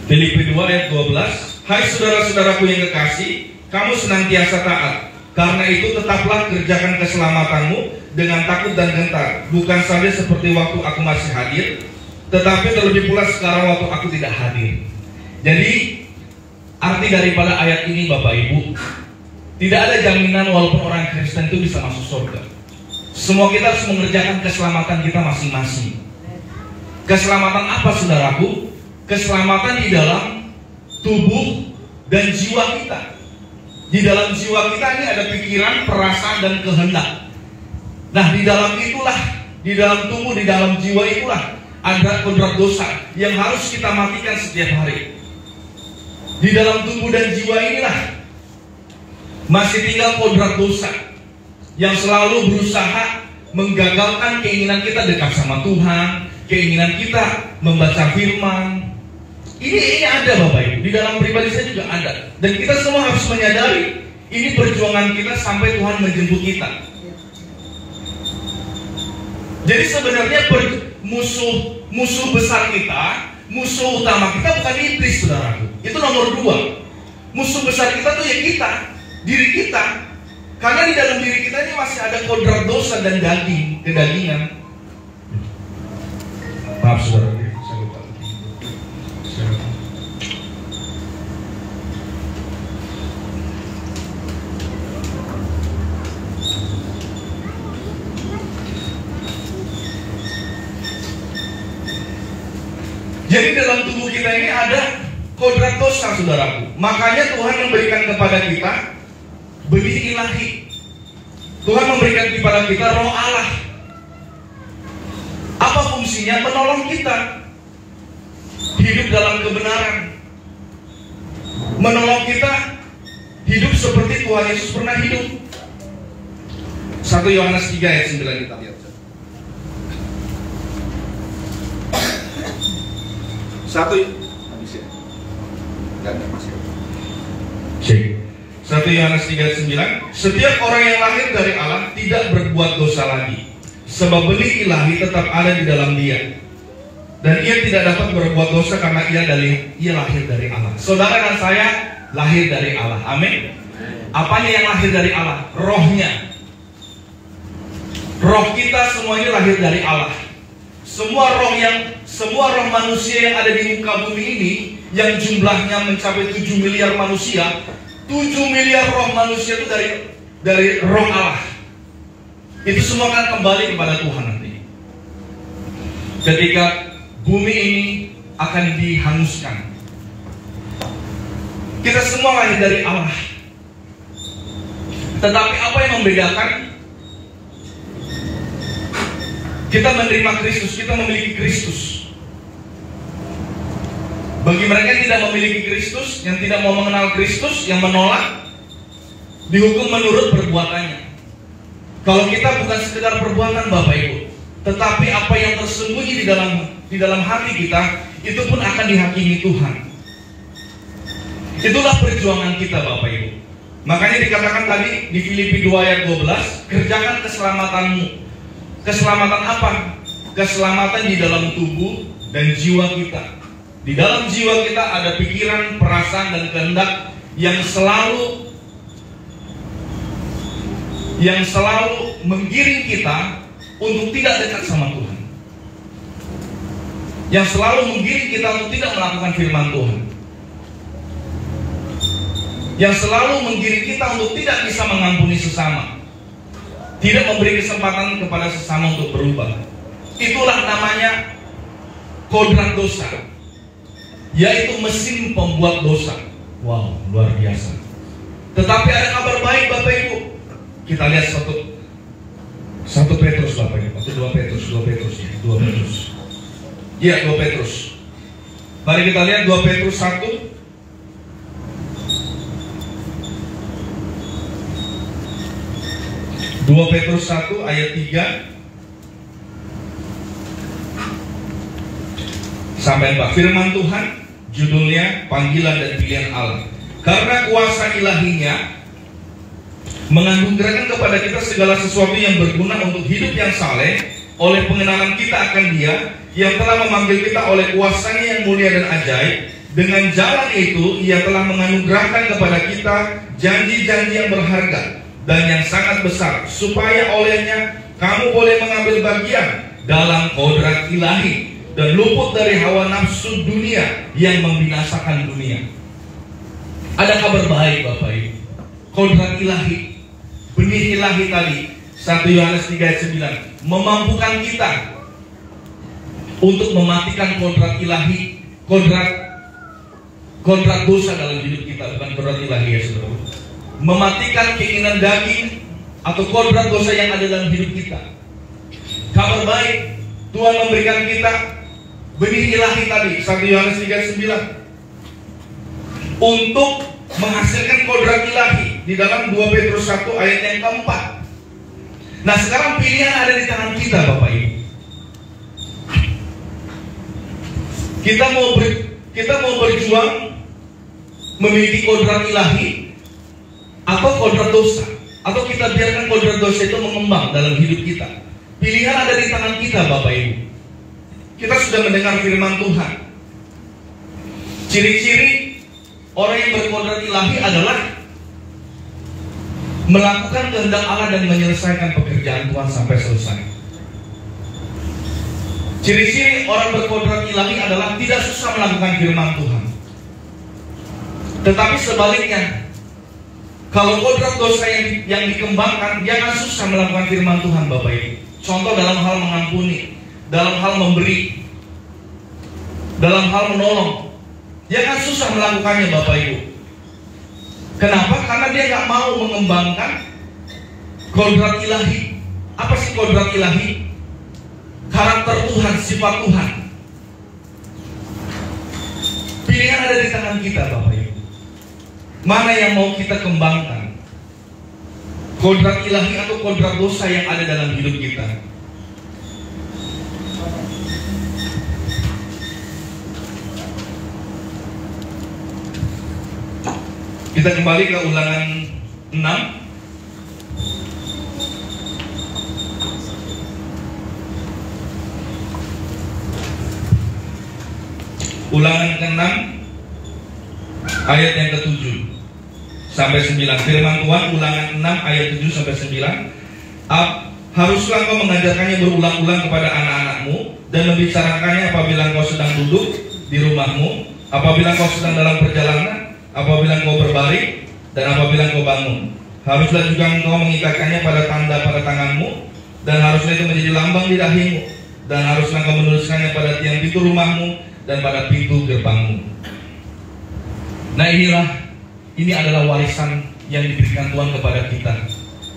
Filipi 2 ayat 12. Hai saudara-saudaraku yang kekasih, kamu senantiasa taat. Karena itu tetaplah kerjakan keselamatanmu dengan takut dan gentar, bukan saja seperti waktu aku masih hadir, tetapi terlebih pula sekarang waktu aku tidak hadir. Jadi arti daripada ayat ini Bapak Ibu, tidak ada jaminan walaupun orang Kristen itu bisa masuk surga. Semua kita harus mengerjakan keselamatan kita masing-masing. Keselamatan apa saudaraku? Keselamatan di dalam tubuh dan jiwa kita. Di dalam jiwa kita ini ada pikiran, perasaan, dan kehendak. Nah, di dalam itulah, di dalam tubuh, di dalam jiwa itulah ada kodrat dosa yang harus kita matikan setiap hari. Di dalam tubuh dan jiwa inilah masih tinggal kodrat dosa yang selalu berusaha menggagalkan keinginan kita dekat sama Tuhan, keinginan kita membaca firman. Ini ada Bapak Ibu, di dalam pribadi saya juga ada. Dan kita semua harus menyadari ini perjuangan kita sampai Tuhan menjemput kita. Jadi sebenarnya musuh besar kita, musuh utama kita bukan iblis, saudaraku. Itu nomor 2. Musuh besar kita tuh ya kita, diri kita. Karena di dalam diri kita ini masih ada kodrat dosa dan kedagingan. Maaf saudara, saya lupa. Jadi dalam tubuh kita ini ada kodrat dosa, saudaraku. Makanya Tuhan memberikan kepada kita benih ilahi. Tuhan memberikan kepada kita Roh Allah. Apa fungsinya? Menolong kita hidup dalam kebenaran, menolong kita hidup seperti Tuhan Yesus pernah hidup. 1 Yohanes 3 ayat 9 kita lihat. 1 Yohanes 3 ayat 9. Setiap orang yang lahir dari Allah tidak berbuat dosa lagi, sebab benih ilahi tetap ada di dalam dia, dan ia tidak dapat berbuat dosa karena ia lahir dari Allah. Saudara dan saya lahir dari Allah. Amin. Apanya yang lahir dari Allah? Rohnya. Roh kita semuanya lahir dari Allah. Semua roh manusia yang ada di muka bumi ini, yang jumlahnya mencapai 7 miliar manusia, 7 miliar roh manusia itu dari roh Allah. Itu semua akan kembali kepada Tuhan nanti. Ketika bumi ini akan dihanguskan. Kita semua lahir dari Allah. Tetapi apa yang membedakan? Kita menerima Kristus, kita memiliki Kristus. Bagi mereka yang tidak memiliki Kristus, yang tidak mau mengenal Kristus, yang menolak, dihukum menurut perbuatannya. Kalau kita bukan sekedar perbuatan Bapak Ibu, tetapi apa yang tersembunyi di dalam hati kita, itu pun akan dihakimi Tuhan. Itulah perjuangan kita Bapak Ibu. Makanya dikatakan tadi di Filipi 2 ayat 12, kerjakan keselamatanmu. Keselamatan apa? keselamatan di dalam tubuh dan jiwa kita. Di dalam jiwa kita ada pikiran, perasaan, dan kehendak yang selalu menggiring kita untuk tidak dekat sama Tuhan, yang selalu menggiring kita untuk tidak melakukan firman Tuhan, yang selalu menggiring kita untuk tidak bisa mengampuni sesama, tidak memberi kesempatan kepada sesama untuk berubah. Itulah namanya kodrat dosa, yaitu mesin pembuat dosa. Wow, luar biasa. Tetapi ada kabar baik Bapak Ibu. Kita lihat satu Petrus Bapak Ibu, atau 2 Petrus. Iya, 2 Petrus. Mari kita lihat 2 Petrus 1. Dua Petrus 1 ayat 3 sampai 4. Firman Tuhan, judulnya panggilan dan pilihan Allah. Karena kuasa ilahinya menganugerahkan kepada kita segala sesuatu yang berguna untuk hidup yang saleh oleh pengenalan kita akan Dia yang telah memanggil kita oleh kuasanya yang mulia dan ajaib. Dengan jalan itu Ia telah menganugerahkan kepada kita janji-janji yang berharga dan yang sangat besar, supaya olehnya kamu boleh mengambil bagian dalam kodrat ilahi dan luput dari hawa nafsu dunia yang membinasakan dunia. Ada kabar baik Bapak Ibu. Kodrat ilahi, benih ilahi tadi, 1 Yohanes 3 ayat 9, memampukan kita untuk mematikan kodrat ilahi, kodrat dosa dalam hidup kita, bukan kodrat ilahi ya saudara. Mematikan keinginan daging atau kodrat dosa yang ada dalam hidup kita. Kabar baik, Tuhan memberikan kita benih ilahi tadi, 1 Yohanes 3:9, untuk menghasilkan kodrat ilahi di dalam 2 Petrus 1 ayat yang keempat. Nah sekarang pilihan ada di tangan kita Bapak Ibu. Kita mau berjuang memiliki kodrat ilahi atau kodrat dosa, atau kita biarkan kodrat dosa itu mengembang dalam hidup kita. Pilihan ada di tangan kita Bapak Ibu. Kita sudah mendengar firman Tuhan. Ciri-ciri orang yang berkodrat ilahi adalah melakukan kehendak Allah dan menyelesaikan pekerjaan Tuhan sampai selesai. Ciri-ciri orang berkodrat ilahi adalah tidak susah melakukan firman Tuhan. Tetapi sebaliknya, kalau kodrat dosa yang dikembangkan, dia akan susah melakukan firman Tuhan Bapak Ibu. Contoh dalam hal mengampuni, dalam hal memberi, dalam hal menolong, dia akan susah melakukannya Bapak Ibu. Kenapa? Karena dia nggak mau mengembangkan kodrat ilahi. Apa sih kodrat ilahi? Karakter Tuhan, sifat Tuhan. Pilihan ada di tangan kita Bapak Ibu. Mana yang mau kita kembangkan? Kodrat ilahi atau kodrat dosa yang ada dalam hidup kita? Kita kembali ke Ulangan 6. Ulangan ke-6 ayat yang ke-7 sampai 9. Firman Tuhan Ulangan 6 ayat 7 sampai 9. Haruslah kau mengajarkannya berulang-ulang kepada anak-anakmu dan membicarakannya apabila kau sedang duduk di rumahmu, apabila kau sedang dalam perjalanan, apabila kau berbaring, dan apabila kau bangun. Haruslah juga engkau mengikatkannya pada tanda pada tanganmu, dan haruslah itu menjadi lambang di dahimu, dan haruslah engkau menuliskannya pada tiang pintu rumahmu dan pada pintu gerbangmu. Nah ini adalah warisan yang diberikan Tuhan kepada kita,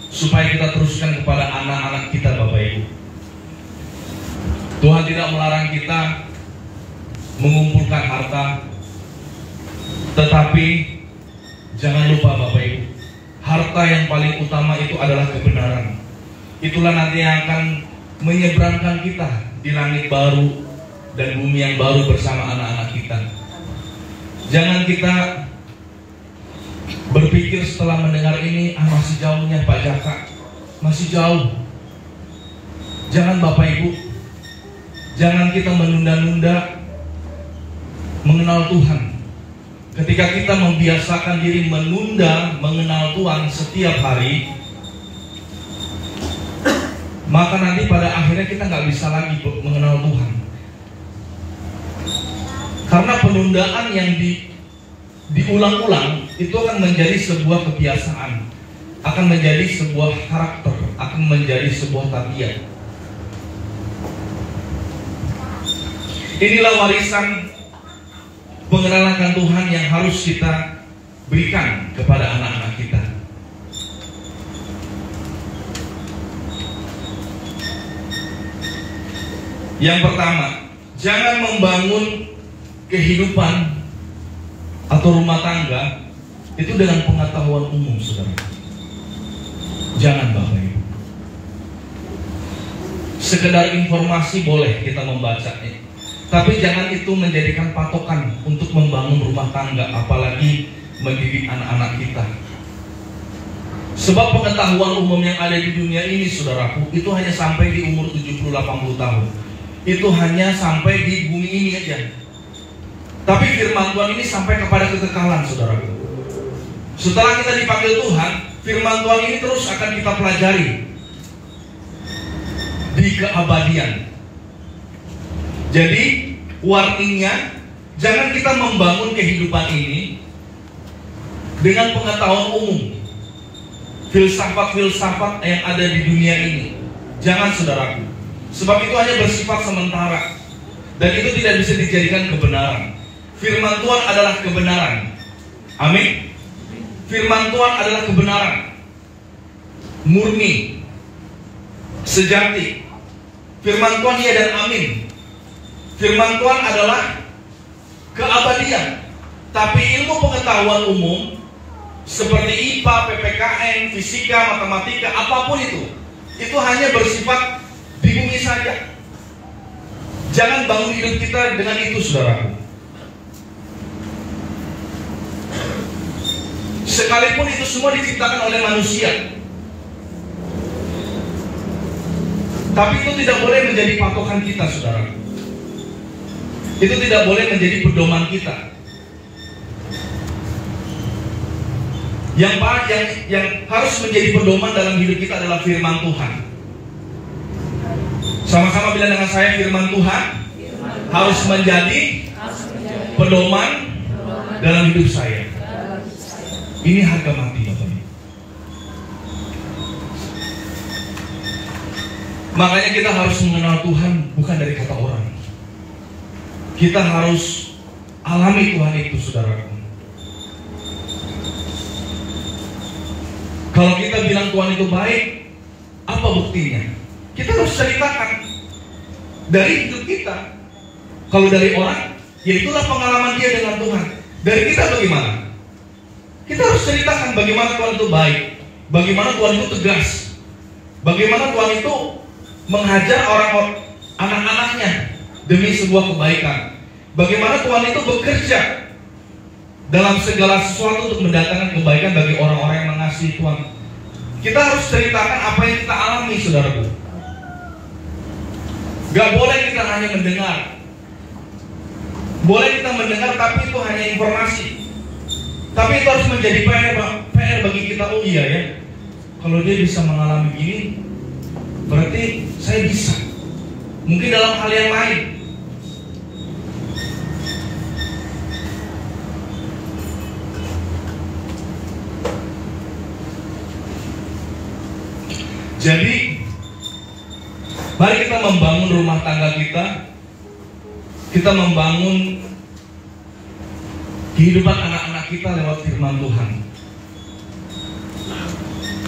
supaya kita teruskan kepada anak-anak kita Bapak Ibu. Tuhan tidak melarang kita mengumpulkan harta, tetapi jangan lupa Bapak Ibu, harta yang paling utama itu adalah kebenaran. Itulah nanti yang akan menyeberangkan kita di langit baru dan bumi yang baru bersama anak-anak kita. Jangan kita berpikir setelah mendengar ini, masih jauhnya Pak Jaka, masih jauh. Jangan Bapak Ibu, Jangan kita menunda-nunda mengenal Tuhan. Ketika kita membiasakan diri menunda mengenal Tuhan setiap hari, maka nanti pada akhirnya kita nggak bisa lagi mengenal Tuhan. Karena penundaan yang diulang-ulang itu akan menjadi sebuah kebiasaan, akan menjadi sebuah karakter, akan menjadi sebuah tabiat. Inilah warisan pengenalan akan Tuhan yang harus kita berikan kepada anak-anak kita. Yang pertama, jangan membangun kehidupan atau rumah tangga itu dengan pengetahuan umum, saudara. Jangan, Bapak Ibu. Sekedar informasi boleh kita membacanya, tapi jangan itu menjadikan patokan untuk membangun rumah tangga, apalagi mendidik anak-anak kita. Sebab pengetahuan umum yang ada di dunia ini, saudaraku, itu hanya sampai di umur 70-80 tahun. Itu hanya sampai di bumi ini aja. Tapi firman Tuhan ini sampai kepada kekekalan, saudaraku. Setelah kita dipanggil Tuhan, firman Tuhan ini terus akan kita pelajari di keabadian. Jadi warningnya, jangan kita membangun kehidupan ini dengan pengetahuan umum, filsafat-filsafat yang ada di dunia ini. Jangan, saudaraku. Sebab itu hanya bersifat sementara, dan itu tidak bisa dijadikan kebenaran. Firman Tuhan adalah kebenaran. Amin. Firman Tuhan adalah kebenaran murni, sejati. Firman Tuhan iya dan amin. Firman Tuhan adalah keabadian. Tapi ilmu pengetahuan umum seperti IPA, PPKN, fisika, matematika, apapun itu hanya bersifat di bumi saja. Jangan bangun hidup kita dengan itu, saudaraku. Sekalipun itu semua diciptakan oleh manusia, tapi itu tidak boleh menjadi patokan kita, saudaraku. Itu tidak boleh menjadi pedoman kita. Yang harus menjadi pedoman dalam hidup kita adalah firman Tuhan. Sama-sama bilang dengan saya, firman Tuhan harus menjadi pedoman dalam hidup saya. Ini harga mati, Bapak Ibu. Makanya kita harus mengenal Tuhan bukan dari kata orang. Kita harus alami Tuhan itu, saudaraku. Kalau kita bilang Tuhan itu baik, apa buktinya? Kita harus ceritakan dari hidup kita. Kalau dari orang, ya itulah pengalaman dia dengan Tuhan. Dari kita bagaimana? Kita harus ceritakan bagaimana Tuhan itu baik, bagaimana Tuhan itu tegas, bagaimana Tuhan itu menghajar anak-anaknya demi sebuah kebaikan, bagaimana Tuhan itu bekerja dalam segala sesuatu untuk mendatangkan kebaikan bagi orang-orang yang mengasihi Tuhan. Kita harus ceritakan apa yang kita alami, saudaraku. Gak boleh kita hanya mendengar. Boleh kita mendengar, tapi itu hanya informasi. Tapi itu harus menjadi PR bagi kita. Oh iya ya, kalau dia bisa mengalami gini, berarti saya bisa. Mungkin dalam hal yang lain. Jadi, mari kita membangun rumah tangga kita membangun kehidupan anak-anak kita lewat firman Tuhan.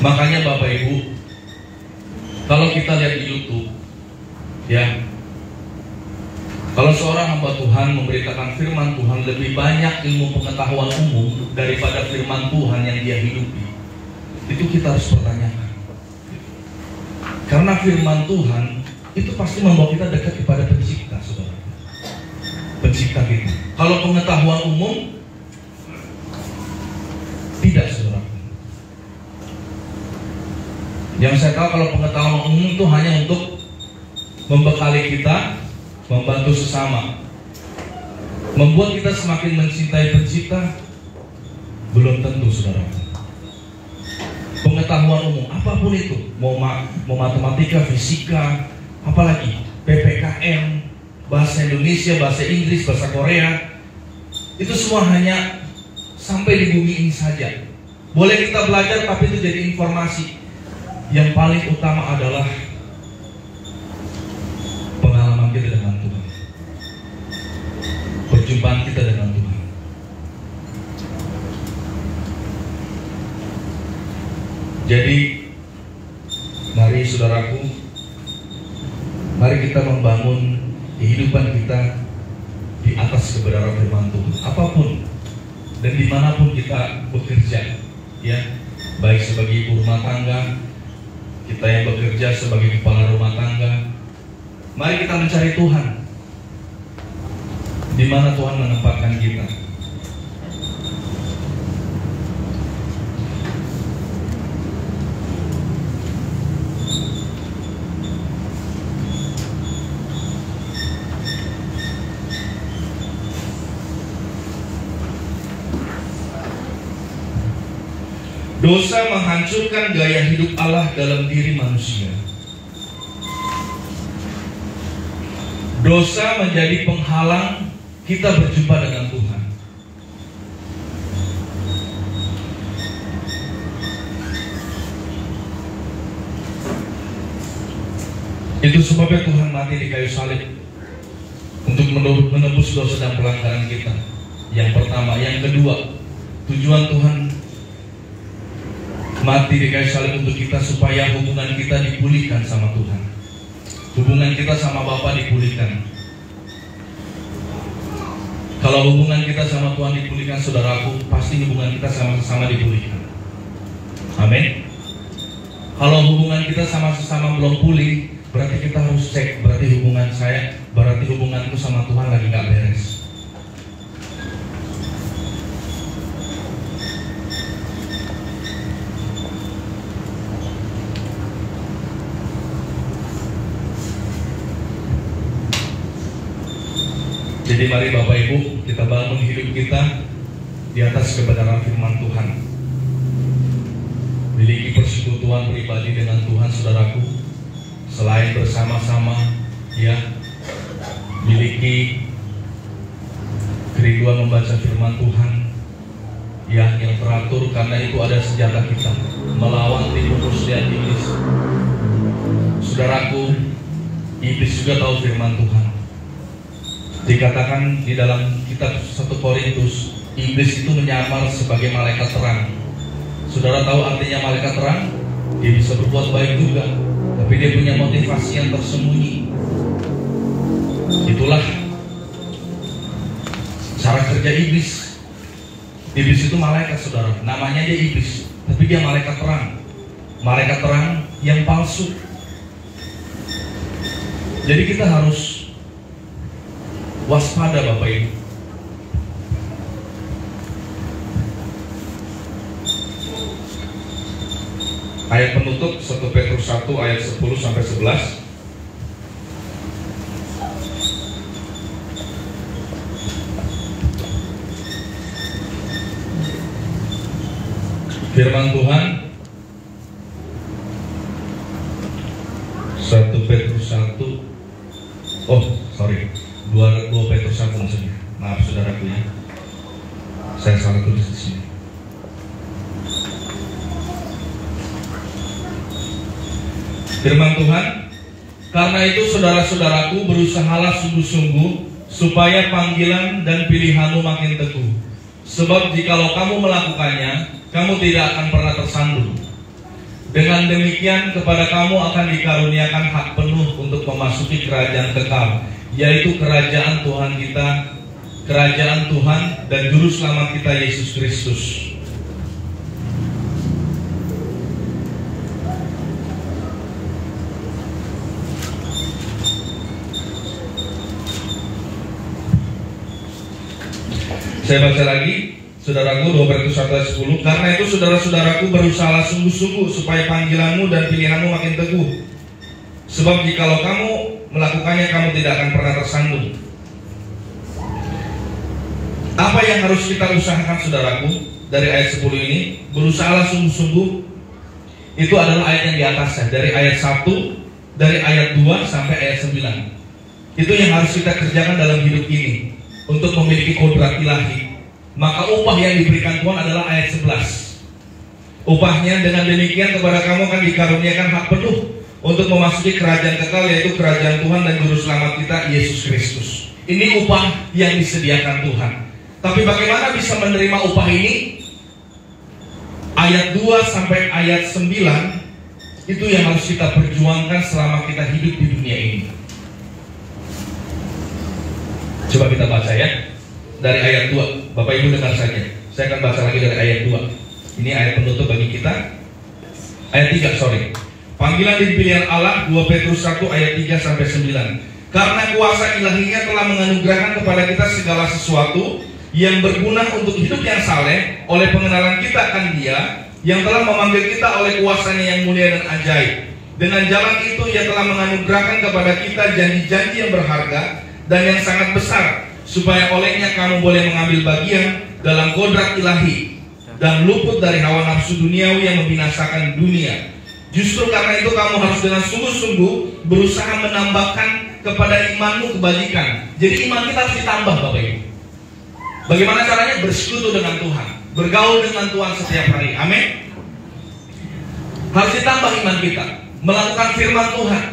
Makanya Bapak Ibu, kalau kita lihat di YouTube, ya, kalau seorang hamba Tuhan memberitakan firman Tuhan, lebih banyak ilmu pengetahuan umum daripada firman Tuhan yang dia hidupi. Itu kita harus pertanyakan. Karena firman Tuhan itu pasti membawa kita dekat kepada pencipta, saudara. Pencipta kita. Kalau pengetahuan umum, tidak, saudara. Yang saya tahu, kalau pengetahuan umum itu hanya untuk membekali kita, membantu sesama, membuat kita semakin mencintai Pencipta? Belum tentu, saudara. Pengetahuan umum, apapun itu, mau matematika, fisika, apalagi PPKN, bahasa Indonesia, bahasa Inggris, bahasa Korea, itu semua hanya sampai di bumi ini saja. Boleh kita belajar, tapi itu jadi informasi. Yang paling utama adalah pengalaman kita dengan Tuhan, perjumpaan kita dengan Tuhan. Jadi, mari saudaraku, mari kita membangun kehidupan kita di atas kebenaran firman Tuhan. Apapun dan dimanapun kita bekerja, ya, baik sebagai ibu rumah tangga, kita yang bekerja sebagai kepala rumah tangga, mari kita mencari Tuhan. Di mana Tuhan menempatkan kita. Dosa menghancurkan gaya hidup Allah dalam diri manusia. Dosa menjadi penghalang kita berjumpa dengan Tuhan. Itu sebabnya Tuhan mati di kayu salib untuk menebus dosa dan pelanggaran kita. Yang pertama, yang kedua, tujuan Tuhan mati di kayu salib untuk kita supaya hubungan kita dipulihkan sama Tuhan. Hubungan kita sama Bapa dipulihkan. Kalau hubungan kita sama Tuhan dipulihkan, saudaraku, pasti hubungan kita sama-sama dipulihkan. Amin. Kalau hubungan kita sama sesama belum pulih, berarti kita harus cek, berarti hubunganku sama Tuhan lagi gak beres. Jadi mari Bapak Ibu, kita bangun hidup kita di atas kebenaran firman Tuhan. Miliki persekutuan pribadi dengan Tuhan, saudaraku. Selain bersama-sama, ya, miliki kerinduan membaca firman Tuhan, ya, yang teratur, karena itu ada senjata kita melawan tipu muslihat iblis. Saudaraku, iblis juga tahu firman Tuhan. Dikatakan di dalam kitab 1 Korintus, iblis itu menyamar sebagai malaikat terang. Saudara tahu artinya malaikat terang? Dia bisa berbuat baik juga, tapi dia punya motivasi yang tersembunyi. Itulah cara kerja iblis. Iblis itu malaikat, saudara. Namanya dia iblis, tapi dia malaikat terang. Malaikat terang yang palsu. Jadi kita harus waspada, Bapak Ibu. Ayat penutup 1 Petrus 1 ayat 10 sampai 11. Firman Tuhan 1 Petrus 1 2 Petrus 1 maksudnya. Maaf saudaraku ya, saya salah tulis di sini. Firman Tuhan, karena itu saudara-saudaraku, berusahalah sungguh-sungguh supaya panggilan dan pilihanmu makin teguh. Sebab jikalau kamu melakukannya, kamu tidak akan pernah tersandung. Dengan demikian kepada kamu akan dikaruniakan hak penuh untuk memasuki kerajaan kekal, yaitu kerajaan Tuhan kita, kerajaan Tuhan dan Juru Selamat kita Yesus Kristus. Saya baca lagi, saudaraku, 2 Petrus 1 ayat 10. Karena itu saudara-saudaraku, berusahalah sungguh-sungguh supaya panggilanmu dan pilihanmu makin teguh. Sebab jikalau kamu melakukannya, kamu tidak akan pernah tersandung. Apa yang harus kita usahakan, saudaraku, dari ayat 10 ini? Berusahalah sungguh-sungguh. Itu adalah ayat yang di atasnya, dari ayat 1, dari ayat 2 sampai ayat 9. Itu yang harus kita kerjakan dalam hidup ini untuk memiliki kodrat ilahi. Maka upah yang diberikan Tuhan adalah ayat 11. Upahnya dengan demikian kepada kamu akan dikaruniakan hak penuh untuk memasuki kerajaan kekal, yaitu kerajaan Tuhan dan Juru Selamat kita, Yesus Kristus. Ini upah yang disediakan Tuhan. Tapi bagaimana bisa menerima upah ini? Ayat 2 sampai ayat 9 itu yang harus kita perjuangkan selama kita hidup di dunia ini. Coba kita baca ya, dari ayat 2. Bapak Ibu dengar saja. Saya akan baca lagi dari ayat 2. Ini ayat penutup bagi kita. Ayat 3, sorry. Panggilan dan pilihan Allah, 2 Petrus 1 ayat 3 sampai 9. Karena kuasa ilahinya telah menganugerahkan kepada kita segala sesuatu yang berguna untuk hidup yang saleh oleh pengenalan kita akan Dia yang telah memanggil kita oleh kuasanya yang mulia dan ajaib. Dengan jalan itu Ia telah menganugerahkan kepada kita janji-janji yang berharga dan yang sangat besar, supaya olehnya kamu boleh mengambil bagian dalam kodrat ilahi dan luput dari hawa nafsu duniawi yang membinasakan dunia. Justru karena itu kamu harus dengan sungguh-sungguh berusaha menambahkan kepada imanmu kebajikan. Jadi iman kita harus ditambah, Bapak Ibu. Bagaimana caranya? Bersekutu dengan Tuhan, bergaul dengan Tuhan setiap hari. Amin. Harus ditambah iman kita, melakukan firman Tuhan,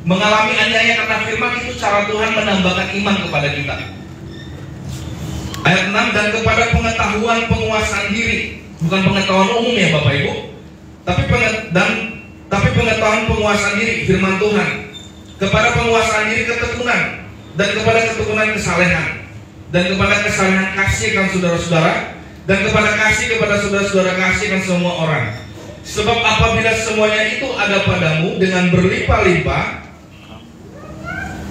mengalami aniaya karena firman itu cara Tuhan menambahkan iman kepada kita. Ayat 6, dan kepada pengetahuan penguasaan diri, bukan pengetahuan umum ya Bapak Ibu, tapi pengetahuan penguasaan diri firman Tuhan, kepada penguasaan diri ketekunan, dan kepada ketekunan kesalehan, dan kepada kesalehan kasihkan saudara-saudara, dan kepada kasih kepada saudara-saudara kasihkan semua orang. Sebab apabila semuanya itu ada padamu dengan berlimpah-limpah,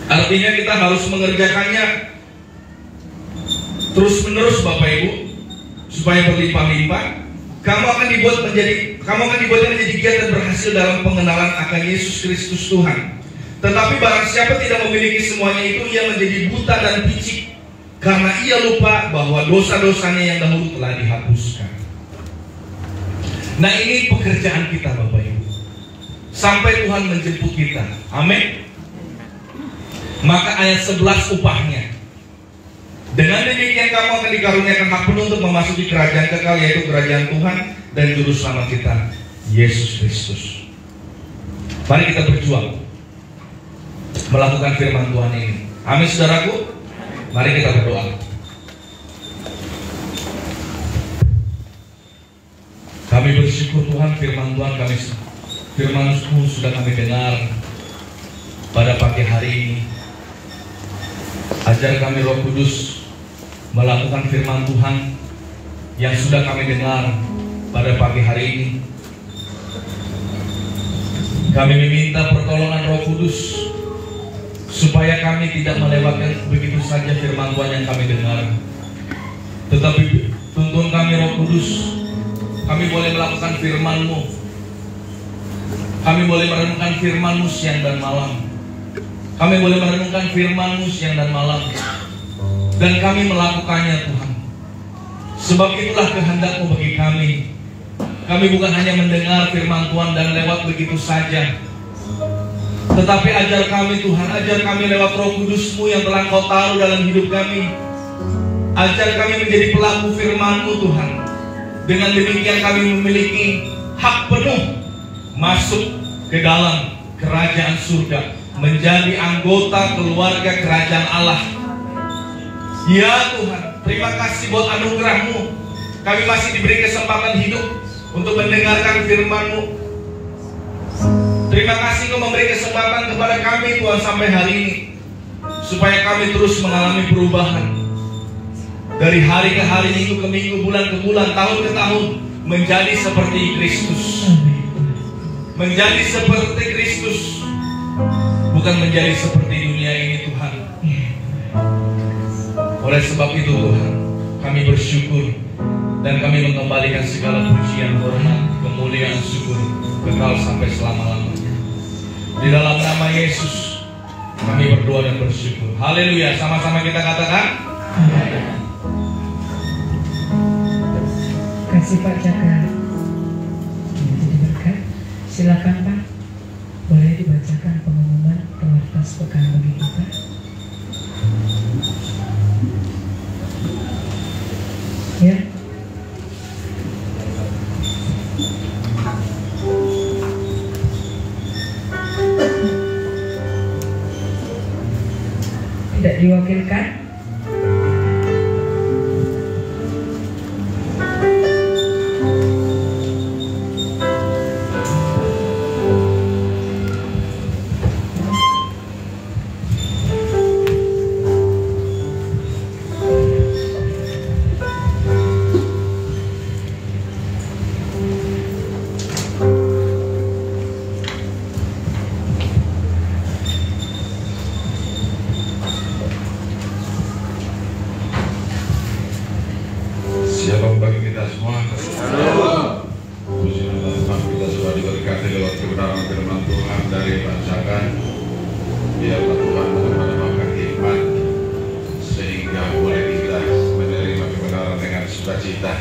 artinya kita harus mengerjakannya terus-menerus Bapak Ibu, supaya berlimpah-limpah. Kamu akan dibuatnya menjadi giat dan berhasil dalam pengenalan akan Yesus Kristus Tuhan. Tetapi barang siapa tidak memiliki semuanya itu, ia menjadi buta dan picik, karena ia lupa bahwa dosa-dosanya yang dahulu telah dihapuskan. Nah, ini pekerjaan kita Bapak Ibu, sampai Tuhan menjemput kita. Amin. Maka ayat 11 upahnya. Dengan demikian kamu akan dikaruniakan hak penuh untuk memasuki kerajaan kekal, yaitu kerajaan Tuhan dan Juru Selamat kita, Yesus Kristus. Mari kita berjuang melakukan firman Tuhan ini. Amin saudaraku. Mari kita berdoa. Kami bersyukur Tuhan, firman Tuhan firman-Mu sudah kami dengar pada pagi hari ini. Ajar kami Roh Kudus melakukan firman Tuhan yang sudah kami dengar pada pagi hari ini. Kami meminta pertolongan Roh Kudus supaya kami tidak melewatkan begitu saja firman Tuhan yang kami dengar, tetapi tuntun kami Roh Kudus. Kami boleh melakukan firman-Mu, kami boleh merenungkan firman-Mu siang dan malam, kami boleh merenungkan firman-Mu siang dan malam, dan kami melakukannya Tuhan. Sebab itulah kehendak-Mu bagi kami. Kami bukan hanya mendengar firman Tuhan dan lewat begitu saja, tetapi ajar kami Tuhan, ajar kami lewat Roh Kudus-Mu yang telah Kau taruh dalam hidup kami. Ajar kami menjadi pelaku firman-Mu Tuhan. Dengan demikian kami memiliki hak penuh masuk ke dalam kerajaan surga, menjadi anggota keluarga kerajaan Allah. Ya Tuhan, terima kasih buat anugerah-Mu. Kami masih diberi kesempatan hidup untuk mendengarkan firman-Mu. Terima kasih Kau memberi kesempatan kepada kami Tuhan sampai hari ini, supaya kami terus mengalami perubahan dari hari ke hari, minggu ke minggu, bulan ke bulan, tahun ke tahun, menjadi seperti Kristus. Menjadi seperti Kristus, bukan menjadi seperti dunia ini Tuhan. Oleh sebab itu Tuhan, kami bersyukur dan kami mengembalikan segala pujian, hormat, kemuliaan, syukur kekal sampai selama-lamanya. Di dalam nama Yesus kami berdoa dan bersyukur. Haleluya. Sama-sama kita katakan. Kasih Pak Jaka. Jadi berkat. Silakan Pak. Boleh dibacakan pengumuman prioritas pekan bagi kita. Ya. Tidak diwakilkan. Shalom bagi kita semua. Puji dan Tuhan, kita sudah diberkati lewat kebenaran firman Tuhan dari bacakan. Biarlah Tuhan menambahkan iman sehingga boleh kita menerima kebenaran dengan sukacita.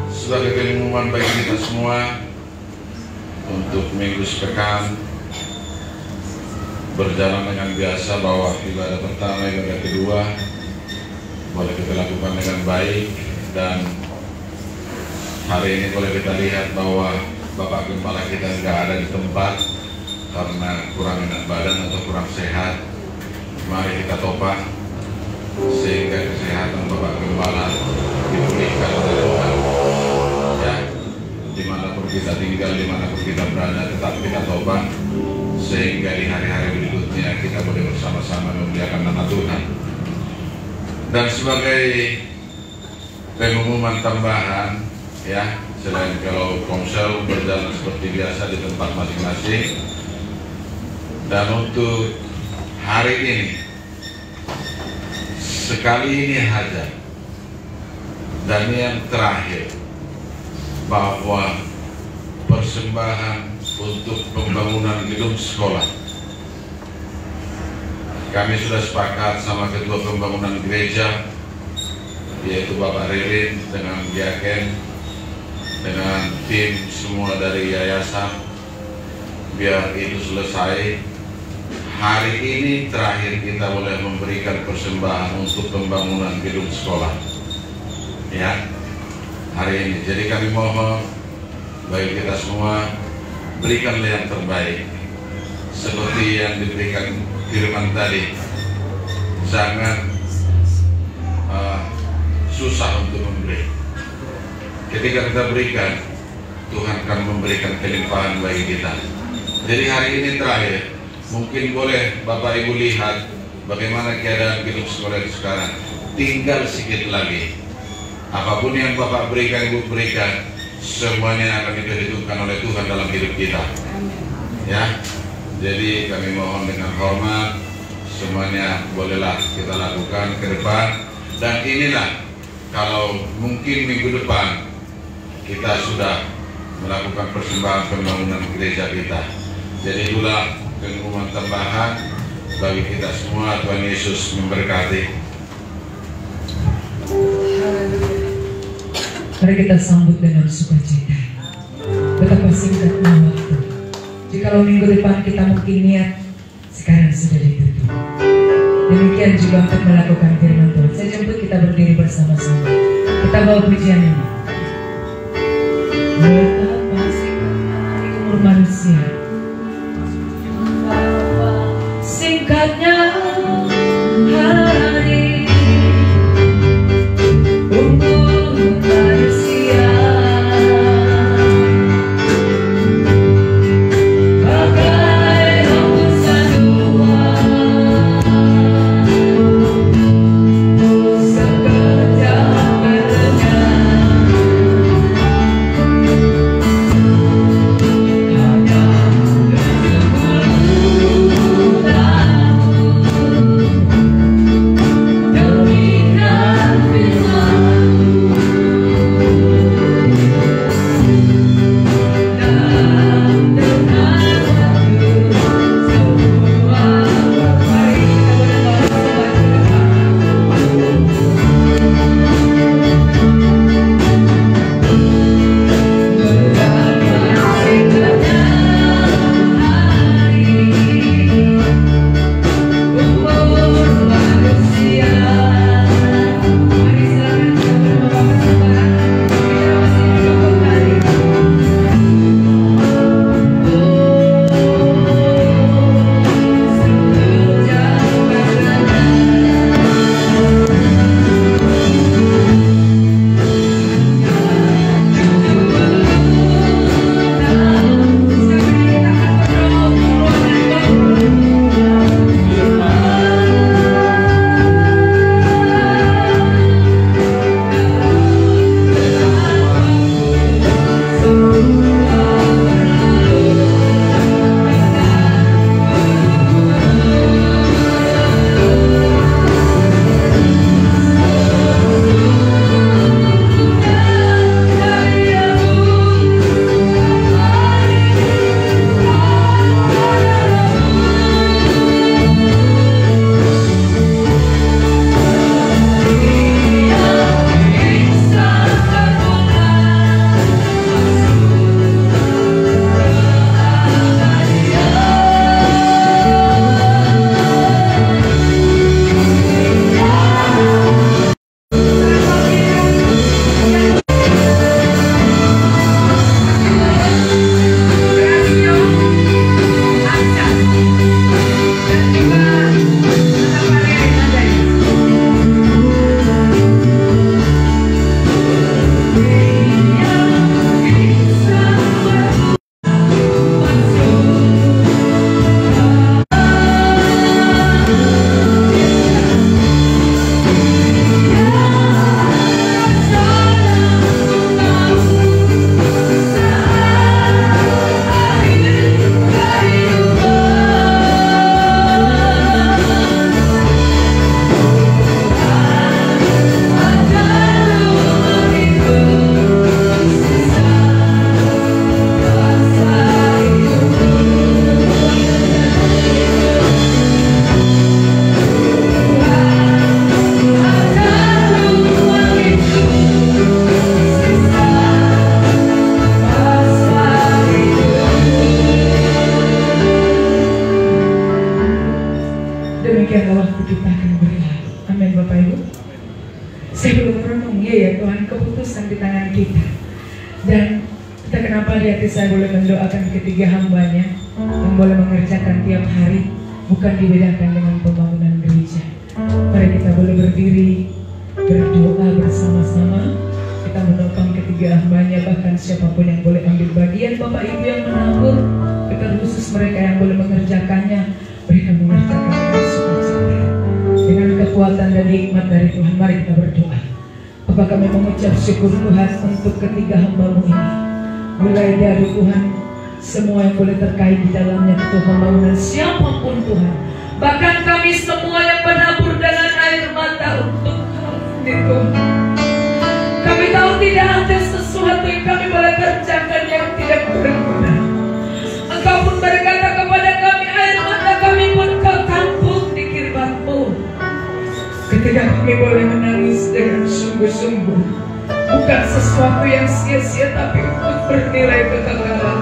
Sebagai pengumuman bagi kita semua untuk minggu sepekan berjalan dengan biasa, bahwa ibadah pertama, ibadah kedua boleh kita lakukan dengan baik, dan hari ini boleh kita lihat bahwa Bapak Gembala kita nggak ada di tempat karena kurang enak badan atau kurang sehat. Mari kita tobat sehingga kesehatan Bapak Gembala dipulihkan oleh Tuhan. Ya, dimanapun kita tinggal, dimanapun kita berada, tetap kita tobat sehingga di hari-hari berikutnya kita boleh bersama-sama memuliakan nama Tuhan. Dan sebagai pengumuman tambahan, ya, selain kalau komsel berjalan seperti biasa di tempat masing-masing, dan untuk hari ini, sekali ini saja, dan yang terakhir, bahwa persembahan untuk pembangunan gedung sekolah, kami sudah sepakat sama Ketua Pembangunan Gereja, yaitu Bapak Ririn dengan Diaken, dengan tim semua dari yayasan, biar itu selesai. Hari ini terakhir kita boleh memberikan persembahan untuk pembangunan gedung sekolah, ya, hari ini. Jadi kami mohon bagi kita semua, berikanlah yang terbaik seperti yang diberikan firman tadi. Jangan susah untuk memberi. Ketika kita berikan, Tuhan akan memberikan kelimpahan bagi kita. Jadi hari ini terakhir, mungkin boleh Bapak Ibu lihat bagaimana keadaan gedung sekolah sekarang. Tinggal sedikit lagi. Apapun yang Bapak berikan, Ibu berikan, semuanya akan diperhitungkan oleh Tuhan dalam hidup kita. Ya. Jadi kami mohon dengan hormat, semuanya bolehlah kita lakukan ke depan. Dan inilah, kalau mungkin minggu depan kita sudah melakukan persembahan pembangunan gereja kita. Jadi itulah pengumuman tambahan bagi kita semua. Tuhan Yesus memberkati. Mari kita sambut dengan sukacita. Betapa singkatnya waktu. Jikalau minggu depan kita mungkin niat, sekarang sudah ditutup. Demikian juga untuk melakukan firman Tuhan. Saya jemput kita berdiri bersama-sama. Kita bawa pujian ini. Betapa singkatnya umur manusia, singkatnya hari umur manusia. demikianlah waktu kita akan berlalu. Amin Bapak Ibu. Saya belum merenung ya Tuhan, keputusan di tangan kita. Dan kita kenapa di hati saya boleh mendoakan ketiga hambanya yang boleh mengerjakan tiap hari, bukan dibedakan dengan pembangunan gereja. Mari kita boleh berdiri berdoa bersama-sama. Kita menopang ketiga hambanya, bahkan siapapun yang boleh ambil bagian, Bapak Ibu yang menabur, terkhusus mereka yang boleh mengerjakannya, mereka mengerjakan dengan sukacita, dengan kekuatan dan hikmat dari Tuhan. Mari kita berdoa. Bapa, kami mengucap syukur Tuhan untuk ketiga hamba-Mu ini. Mulai dari Tuhan, semua yang boleh terkait di dalamnya untuk pembangunan siapapun Tuhan, bahkan kami semua yang menabur dengan air mata untuk Kau Tuhan. Kami tahu tidak ada sesuatu yang kami boleh kerjakan yang tidak berguna. Engkau pun berkata kepada kami, air mata kami pun Kau tampung di kirbat-Mu. Ketika kami boleh menangis dengan sungguh-sungguh, bukan sesuatu yang sia-sia, tapi untuk bernilai kekekalan.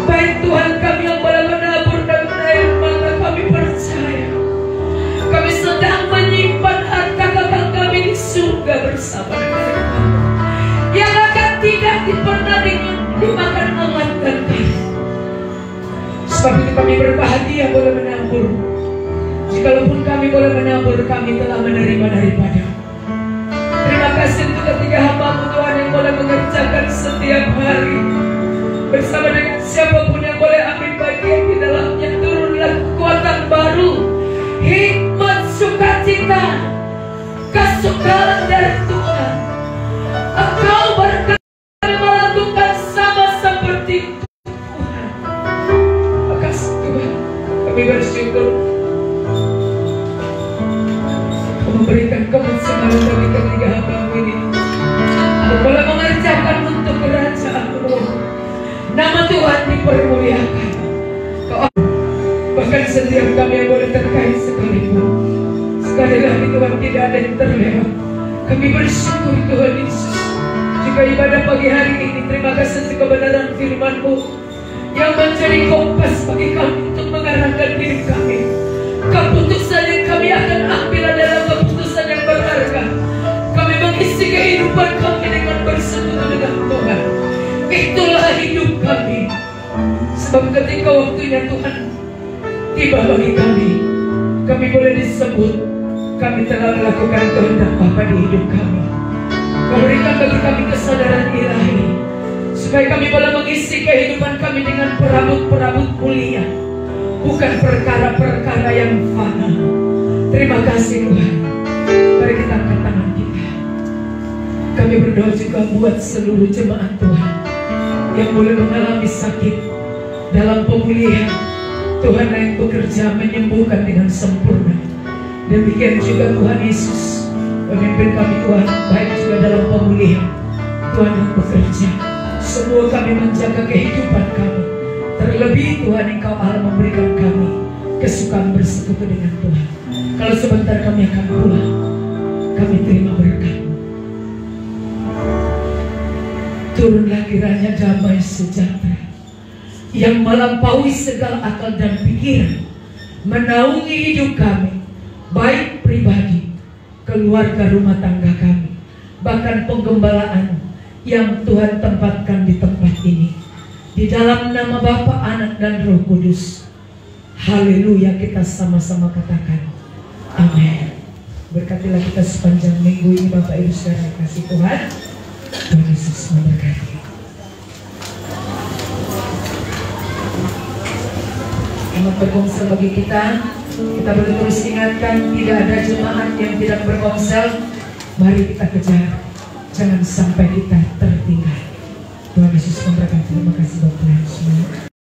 Baik Tuhan, kami yang boleh menabur dengan air mata, kami percaya kami sedang menyimpan harta kekal kami di surga bersama dengan Kau, yang akan tidak pernah dimakan awan dan kami. Sebab itu kami berbahagia boleh menabur. Jikalaupun kami boleh menabur, kami telah menerima daripada. Terima kasih untuk ketiga hamba-Mu Tuhan yang boleh mengerjakan setiap hari bersama dengan siapapun yang boleh ambil bagian di dalamnya. Turunlah kekuatan baru, hikmat, sukacita, kesukaan dari Tuhan. Engkau berkata melakukan sama seperti Tuhan. Makasih Tuhan, kami bersyukur Kau memberikan kemuliaan bagi ketiga hamba-Mu ini untuk boleh mengerjakan untuk kerajaan-Mu. Nama Tuhan dipermuliakan. Bahkan setiap kami yang boleh terkait sekalipun, sekali lagi Tuhan, tidak ada yang terlewat. Kami bersyukur Tuhan Yesus. Jika ibadah pagi hari ini, terima kasih untuk kebenaran firman-Mu yang menjadi kompas bagi kami untuk mengarahkan diri kami. Keputusan yang kami akan ambil adalah keputusan yang berharga. Kami mengisi kehidupan kami dengan bersekutu dengan Tuhan. Itulah hidup kami. Sebab ketika waktunya Tuhan tiba bagi kami boleh disebut kami telah melakukan kehendak Bapa di hidup kami. Kau berikan bagi kami kesadaran ilahi, supaya kami boleh mengisi kehidupan kami dengan perabot-perabot mulia, bukan perkara-perkara yang fana. Terima kasih Tuhan. Mari kita angkat tangan kita. Kami berdoa juga buat seluruh jemaat Tuhan yang boleh mengalami sakit, dalam pemulihan Tuhan yang bekerja menyembuhkan dengan sempurna. Demikian juga Tuhan Yesus memimpin kami Tuhan, baik juga dalam pemulihan. Tuhan yang bekerja, semua kami menjaga kehidupan kami. Terlebih Tuhan Engkau Allah memberikan kami kesukaan bersekutu dengan Tuhan. Kalau sebentar kami akan pulang, kami terima berkat. Turunlah kiranya damai sejahtera yang melampaui segala akal dan pikiran menaungi hidup kami, baik pribadi, keluarga, rumah tangga kami, bahkan penggembalaan yang Tuhan tempatkan di tempat ini. Di dalam nama Bapa, Anak, dan Roh Kudus. Haleluya, kita sama-sama katakan amin. Berkatilah kita sepanjang minggu ini Bapak Ibu saudara kasih Tuhan. Tuhan Yesus memberkati. Selamat berkonsel bagi kita boleh terus ingatkan, tidak ada jemaat yang tidak berkonsel. Mari kita kejar, jangan sampai kita tertinggal. Tuhan Yesus memberkati. Terima kasih Bapak Ibu semua.